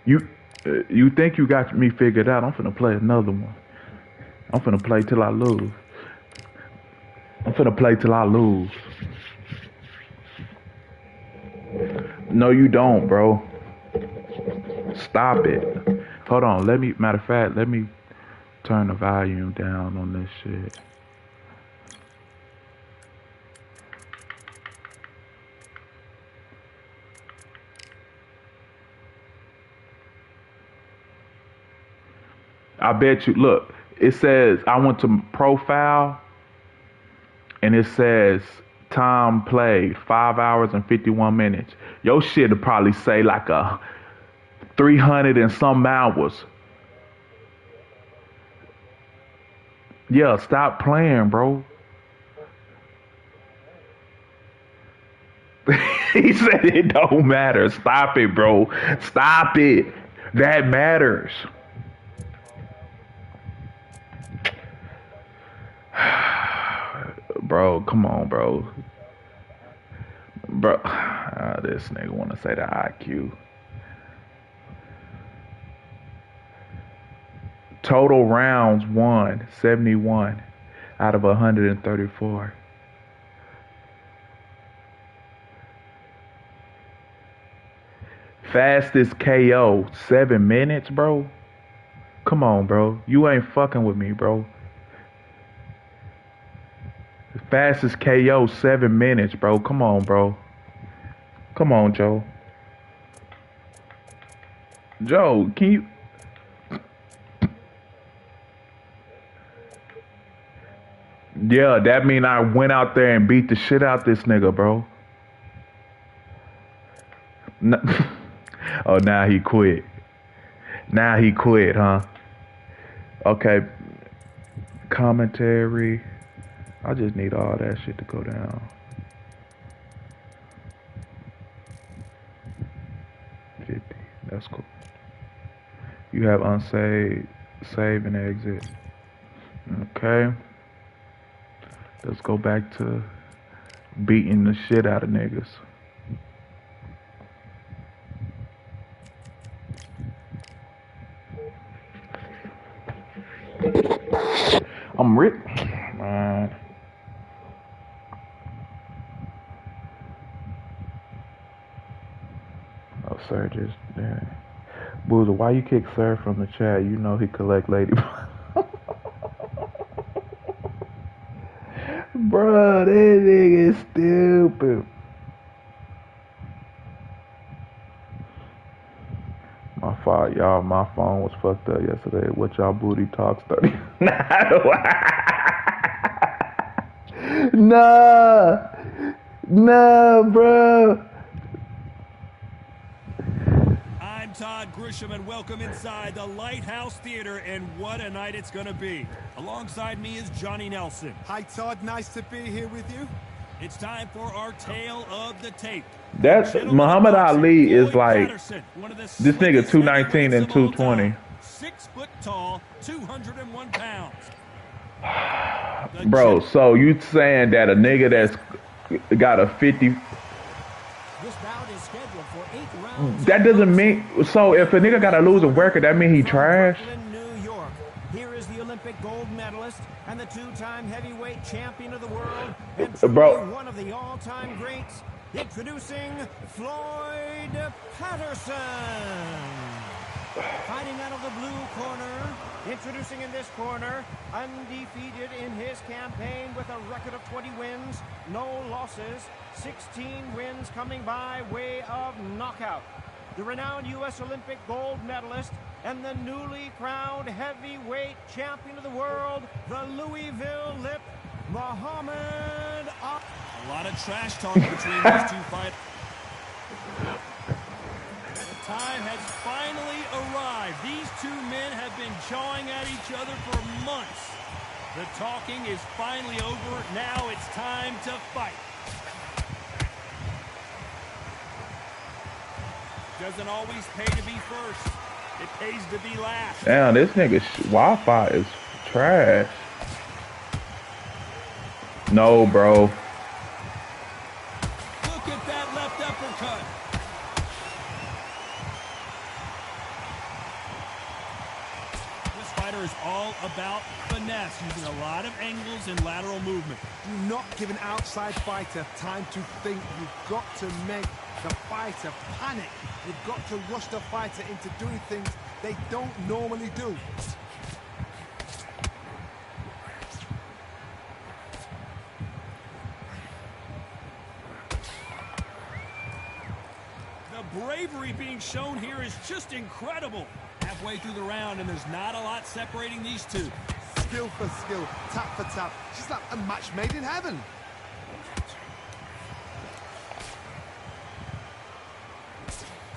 You think you got me figured out? I'm finna play another one. I'm finna play till I lose. I'm finna play till I lose. No, you don't, bro. Stop it. Hold on. Matter of fact, let me turn the volume down on this shit. I bet you, look, it says, I went to profile, and it says, time played, 5 hours and 51 minutes. Your shit would probably say like a 300 and some hours. Yeah, stop playing, bro. He said it don't matter. Stop it, bro. Stop it. That matters. Bro, come on, bro. Bro, this nigga want to say the IQ. Total rounds won, 71 out of 134. Fastest KO, 7 minutes, bro. Come on, bro. You ain't fucking with me, bro. Fastest KO, 7 minutes, bro. Come on, bro. Come on, Joe. Joe, can you... Yeah, that mean I went out there and beat the shit out this nigga, bro. No. Oh, now he quit. Now he quit, huh? Okay. Commentary. I just need all that shit to go down. 50. That's cool. You have unsaved, save and exit. Okay. Let's go back to beating the shit out of niggas. I'm Rick. Man. Oh, sir, just yeah. Boozer, why you kick sir from the chat? You know he collect lady. Bruh, that nigga is stupid. My fault, y'all. My phone was fucked up yesterday. What y'all booty talks 30? Nah, bro. I'm Todd Grisham, and welcome inside the Lighthouse Theater, and what a night it's going to be. Alongside me is Johnny Nelson. Hi, Todd. Nice to be here with you. It's time for our tale of the tape. That's Muhammad Ali is like this nigga 219 and 220. 6 foot tall, 201 pounds. Bro, so you saying that a nigga that's got a 50? This bout is scheduled for 8 rounds. That doesn't mean so. If a nigga got a losing record, that mean he trash. New York. Here is the Olympic gold medalist and the 2-time heavyweight champion of the world, and Bro, one of the all-time greats. Introducing Floyd Patterson. Fighting out of the blue corner. Introducing in this corner, undefeated in his campaign with a record of 20 wins, no losses, 16 wins coming by way of knockout. the renowned U.S. Olympic gold medalist, and the newly crowned heavyweight champion of the world, the Louisville Lip, Muhammad Ali. A lot of trash talk between these two fighters. The time has finally arrived. These two men have been jawing at each other for months. The talking is finally over. Now it's time to fight. Doesn't always pay to be first. It pays to be last. Damn, this nigga's Wi-Fi is trash. No, bro. Look at that left uppercut. This fighter is all about finesse, using a lot of angles and lateral movement. Do not give an outside fighter time to think. You've got to make the fighter panic. You've got to rush the fighter into doing things they don't normally do. The bravery being shown here is just incredible. Halfway through the round, and there's not a lot separating these two. Skill for skill, tap for tap. Just like a match made in heaven.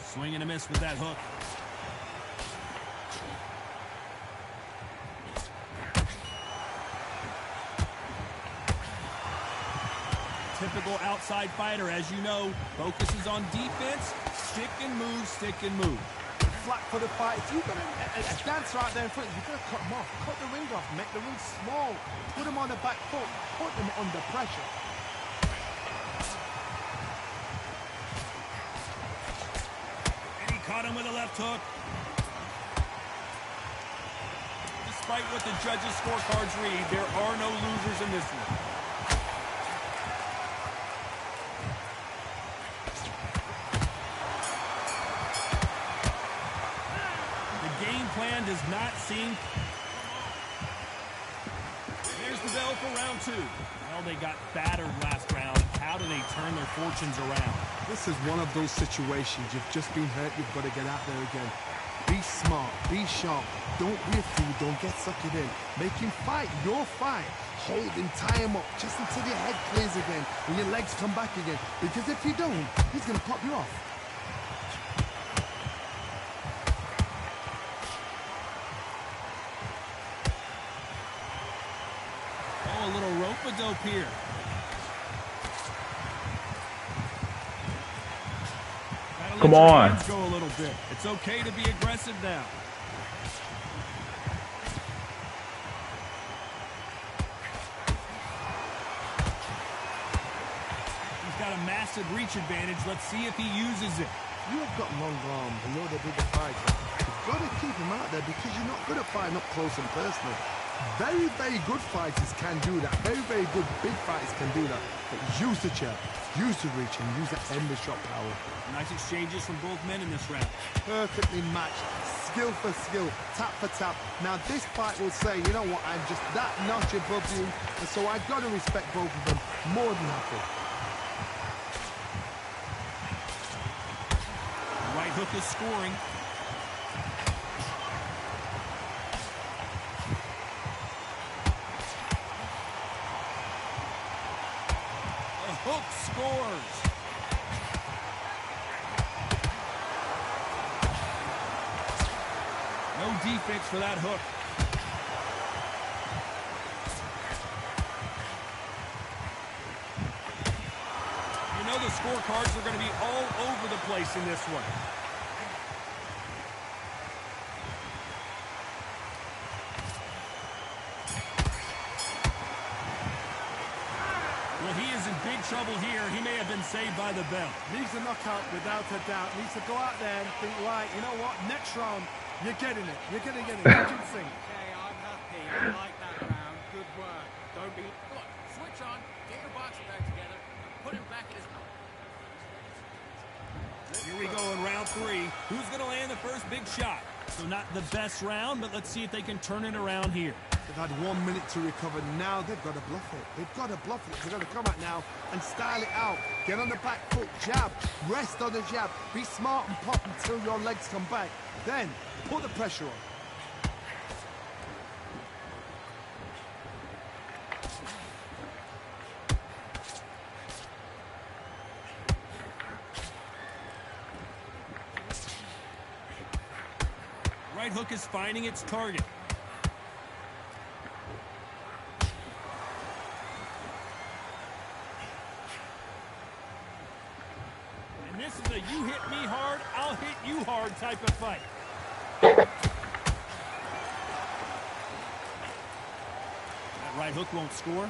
Swing and a miss with that hook. Typical outside fighter, as you know, focuses on defense, stick and move, stick and move. Flat for the fight. If you've got a dancer out there in front, you've got to cut them off. Cut the ring off, make the ring small. Put them on the back foot, put them under pressure. And he caught him with a left hook. Despite what the judges' scorecards read, there are no losers in this one. Plan does not seem. There's the bell for round two. Well, they got battered last round. How do they turn their fortunes around? This is one of those situations. You've just been hurt. You've got to get out there again. Be smart. Be sharp. Don't be a fool. Don't get sucked in. Make him fight your fight. Hold him, tie him up, just until your head clears again and your legs come back again. Because if you don't, he's going to pop you off. A little rope-a-dope here. Come on. Go a little bit. It's okay to be aggressive now. He's got a massive reach advantage. Let's see if he uses it. You have got long arms and you're the bigger fighter. You've got to keep him out there because you're not good at fighting up close and personal. Very, very good fighters can do that. Very, very good big fighters can do that. But use the chair, use the reach, and use that endless shot power. Nice exchanges from both men in this round. Perfectly matched. Skill for skill, tap for tap. Now this fight will say, you know what, I'm just that notch above you, and so I've got to respect both of them more than happy. Right hook is scoring. Hook scores. No defense for that hook. You know the scorecards are going to be all over the place in this one. Well, he is in big trouble here. He may have been saved by the bell. Needs a knockout without a doubt. Needs to go out there and think, right, you know what, next round, you're getting it. You're going to get it. What do you think? Okay, I'm happy. I like that round. Good work. Don't be... Look, switch on, get your boxing bag together, put him back in his... Here we go in round three. Who's going to land the first big shot? So not the best round, but let's see if they can turn it around here. They've had 1 minute to recover. Now they've got to bluff it. They've got to bluff it. They've got to come out now and style it out. Get on the back foot, jab, rest on the jab. Be smart and pop until your legs come back. Then put the pressure on. Right hook is finding its target. And this is a you hit me hard, I'll hit you hard type of fight. That right hook won't score.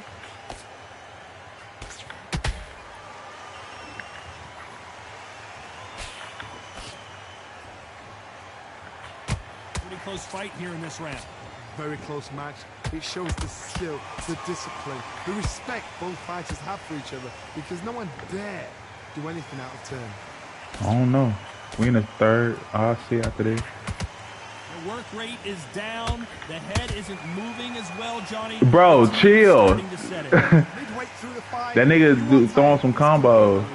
Pretty close fight here in this round. Very close match. It shows the skill, the discipline, the respect both fighters have for each other because no one dare do anything out of turn. I don't know. We in the third. I'll see after this. The work rate is down. The head isn't moving as well, Johnny. Bro, chill. Midway through the fight, That nigga throwing some combos.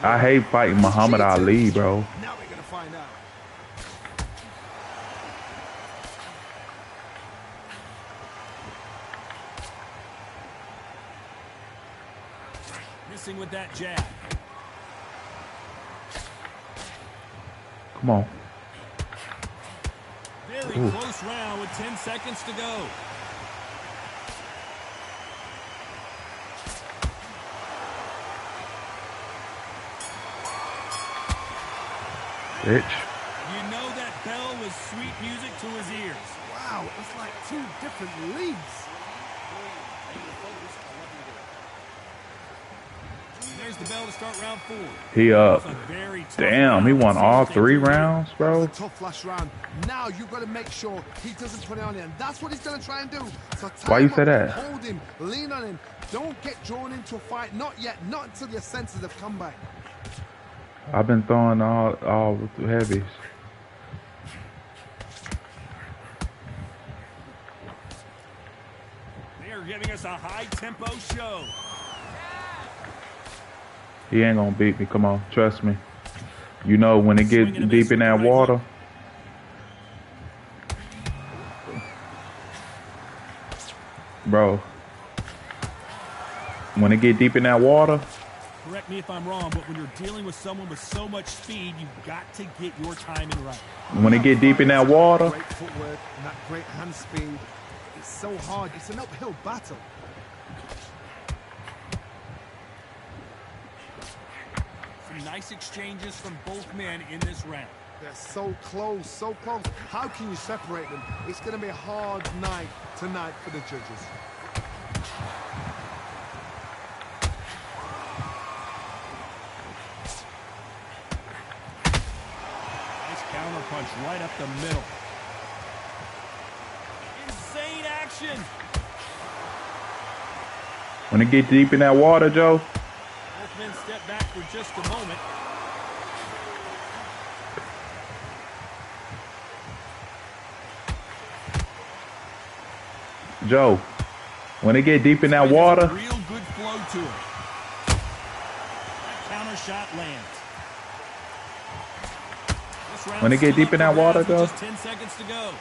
I hate fighting Muhammad Ali, bro. Now we're gonna find out. Missing with that jab. Come on. Very close round with 10 seconds to go. Bitch. You know that bell was sweet music to his ears. Wow, it's like two different leagues. There's the bell to start round 4. He up. That's a very tough Damn, he round. won all 3 rounds, bro. It's a tough last round. Now you've got to make sure he doesn't put it on you, and that's what he's going to try and do. So tie Why you him say up, that? Hold him, lean on him. Don't get drawn into a fight. Not yet. Not until your senses have come back. I've been throwing all heavies. They are giving us a high-tempo show. He ain't gonna beat me. Come on, trust me. You know when it gets deep in that water. Bro. When it get deep in that water. Correct me if I'm wrong, but when you're dealing with someone with so much speed, you've got to get your timing right. When it get deep in that water. Great footwork and that great hand speed. It's so hard. It's an uphill battle. Some nice exchanges from both men in this round. They're so close, so close. How can you separate them? It's going to be a hard night tonight for the judges. Nice counter punch right up the middle. Insane action. When it get deep in that water, Joe. Both men step back for just a moment. Joe. When it get deep in that water. Real good flow to it. That counter shot lands. This round When it get still deep in up that for water, grabs with though. just 10 seconds to go.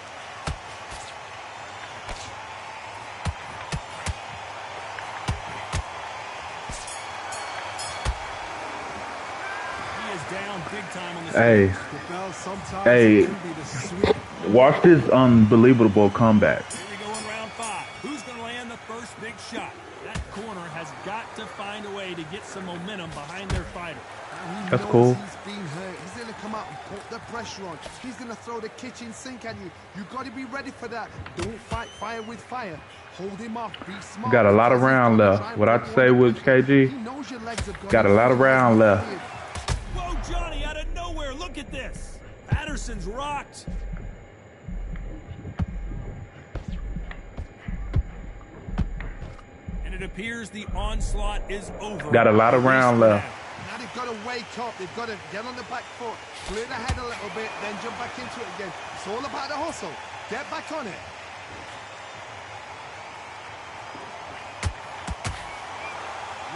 He is down big time on this. Hey. The bell sometimes Hey. can be the sweet. Watch this unbelievable comeback. Here we go in round 5. Who's going to land the first big shot? That corner has got to find a way to get some momentum behind their fighter. Now he That's knows cool. He's been hurt. He's going to come out and put the pressure on. He's going to throw the kitchen sink at you. You've got to be ready for that. Don't fight fire with fire. Hold him off. Be smart. Got a lot of Because he's round gonna left. try and What I break say one with division. KG? He knows your legs have Got a lot of round left. Whoa, Johnny, out of nowhere. Look at this. Patterson's rocked. And it appears the onslaught is over. Got a lot of round left. Now they've got to wake up. They've got to get on the back foot, clear the head a little bit, then jump back into it again. It's all about the hustle. Get back on it.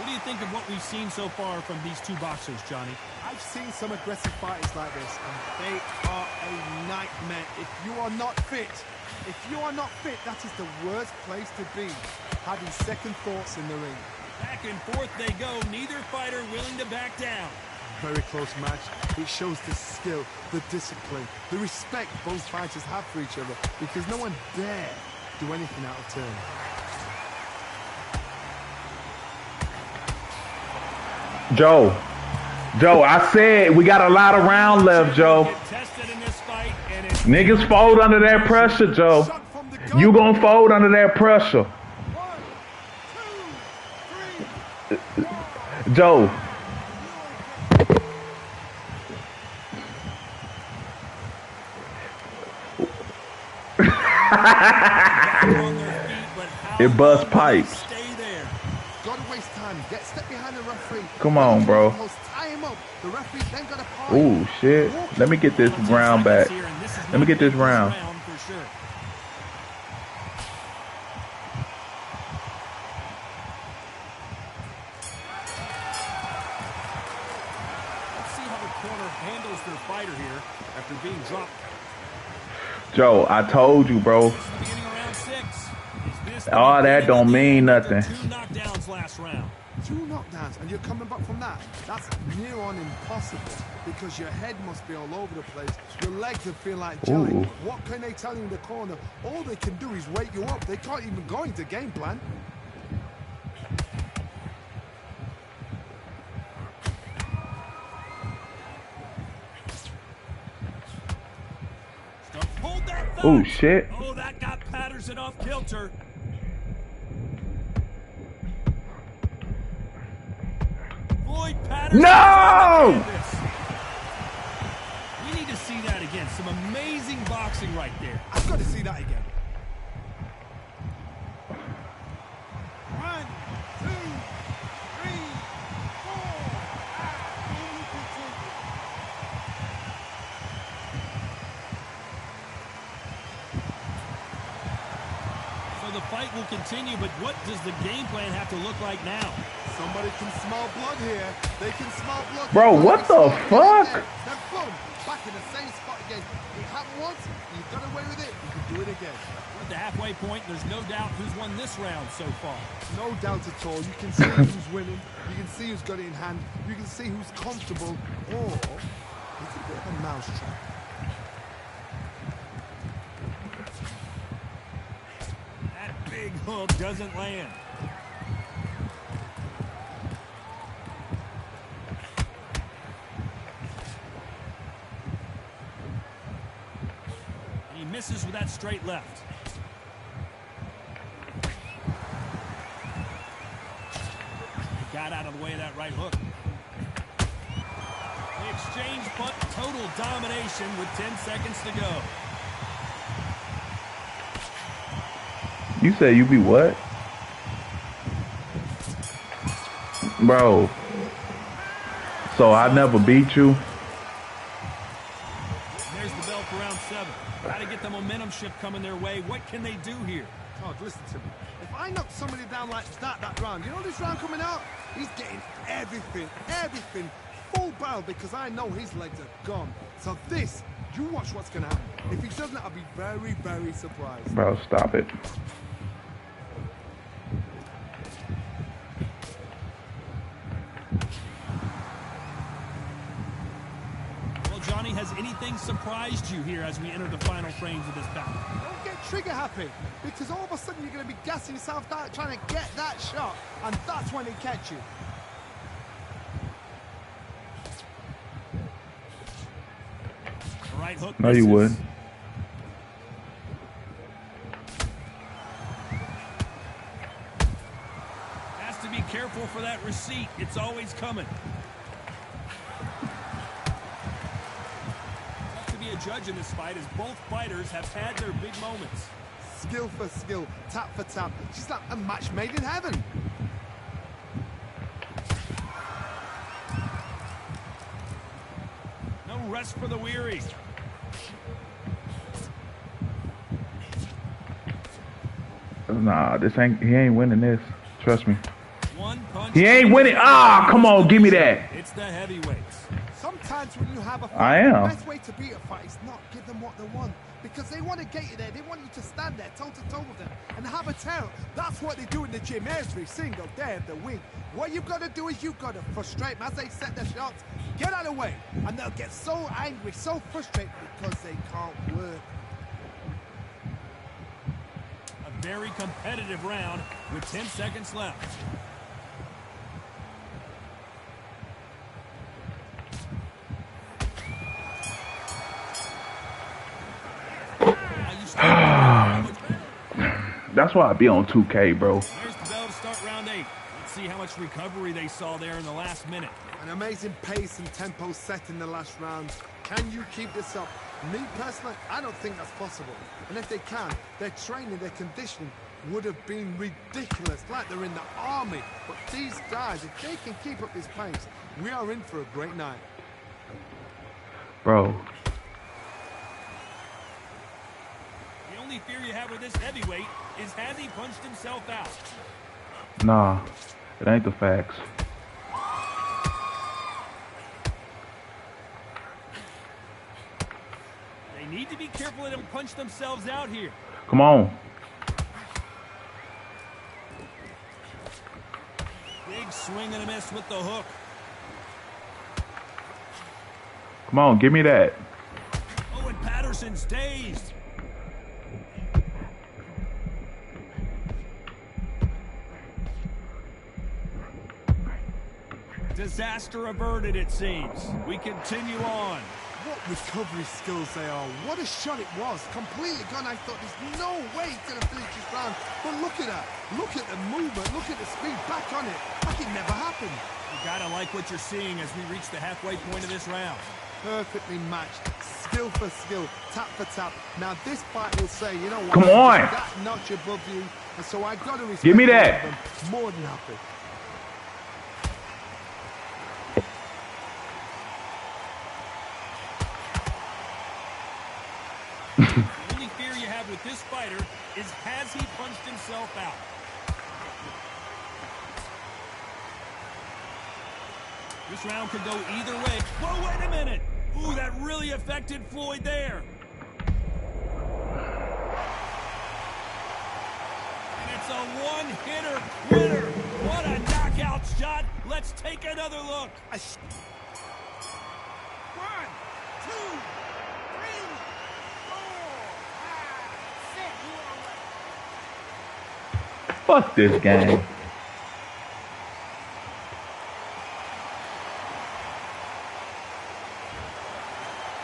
What do you think of what we've seen so far from these two boxers, Johnny? I've seen some aggressive fighters like this, and they are a nightmare. If you are not fit, that is the worst place to be, having second thoughts in the ring. Back and forth they go, neither fighter willing to back down. Very close match. It shows the skill, the discipline, the respect both fighters have for each other, because no one dare do anything out of turn. Joe, I said we got a lot of round left, Joe. Tested in this fight, and it's Niggas fold under that pressure, Joe. You gonna fold under that pressure. 1, 2, 3, 4. Joe. on their feet, but how It bust long will they pipes. stay there? Gotta waste time. Get step behind the referee. Come on, bro. Tie him up. The referee then got a party. Ooh, shit. Let me get this round back. Here, and this is Let me get this not round. for sure. Let's see how the corner handles their fighter here after being dropped. Joe, I told you, bro. This is the beginning of round 6. Is this the All that beginning don't of the mean end nothing. after 2 knockdowns last round? 2 knockdowns, and you're coming back from that. That's near on impossible, because your head must be all over the place. Your legs are feel like jelly. Ooh. What can they tell you in the corner? All they can do is wake you up. They can't even go into game plan. Hold that thought. Ooh, shit. Oh, that got Patterson off kilter. Floyd Patterson. No! We need to see that again. Some amazing boxing right there. I've got to see that again. 1, 2, 3, 4. So the fight will continue, but what does the game plan have to look like now? Somebody can smell blood here. They can smell blood. Bro, what the fuck? Then boom, back in the same spot again. It happened once, you got away with it, you can do it again. We're at the halfway point. There's no doubt who's won this round so far. No doubt at all. You can see who's winning. You can see who's got it in hand. You can see who's comfortable. Or it's a bit of a mousetrap. That big hook doesn't land. And he misses with that straight left. Got out of the way of that right hook. The exchange punt, total domination with 10 seconds to go. You say you be what? Bro. So I never beat you? There's the bell for round 7. Got to get the momentum shift coming their way. What can they do here? Todd, listen to me. If I knock somebody down like that round, you know this round coming out? He's getting everything, full barrel, because I know his legs are gone. So this, you watch what's going to happen. If he doesn't, I'll be very, very surprised. Bro, stop it. Well, Johnny, has anything surprised you here as we enter the final frames of this battle? Don't get trigger happy, because all of a sudden you're going to be gassing yourself out trying to get that shot, and that's when it catch you. The right hook No, you misses. wouldn't. Has to be careful for that receipt. It's always coming. Tough to be a judge in this fight, as both fighters have had their big moments. Skill for skill, tap for tap. She's like a match made in heaven. No rest for the weary. Nah, he ain't winning this. Trust me. One punch He ain't winning. Ah, come on, give me that. It's the heavyweights. Sometimes when you have a fight, I am. the best way to beat a fight is not give them what they want. Because they want to get you there. They want you to stand there toe-to-toe with them and have a tail. That's what they do in the gym every single day of the week. What you've got to do is you've got to frustrate them as they set their shots. Get out of the way. And they'll get so angry, so frustrated because they can't work. A very competitive round with 10 seconds left. That's why I be on 2K, bro. There's the bell to start round 8. Let's see how much recovery they saw there in the last minute. An amazing pace and tempo set in the last round. Can you keep this up? Me personally, I don't think that's possible. And if they can, their training, their conditioning would have been ridiculous, like they're in the army. But these guys, if they can keep up this pace, we are in for a great night. Bro. The only fear you have with this heavyweight is has he punched himself out? Nah, it ain't the facts. They need to be careful they don't punch themselves out here. Come on. Big swing and a miss with the hook. Come on, give me that. Oh, and Patterson's dazed. Disaster averted, it seems. We continue on. What recovery skills they are. What a shot it was. Completely gone. I thought there's no way he's going to finish this round. But look at that. Look at the movement. Look at the speed. Back on it. Like it never happened. You gotta like what you're seeing as we reach the halfway point of this round. Perfectly matched. Skill for skill. Tap for tap. Now this fight will say, you know what? Come on. That notch above you. And so I got to respect Give me both that. of them. More than happy. The only fear you have with this fighter is has he punched himself out? This round could go either way. Whoa, wait a minute! Ooh, that really affected Floyd there. And it's a one-hitter winner. What a knockout shot. Let's take another look. 1, 2, 3, 4, 5, 6. Fuck this game.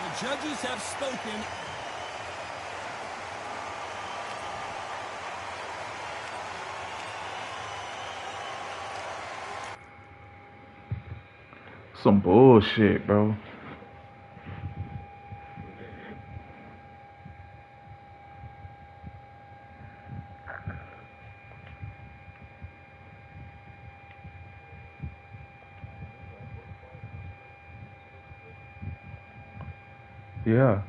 The judges have spoken. Some bullshit, bro. Yeah.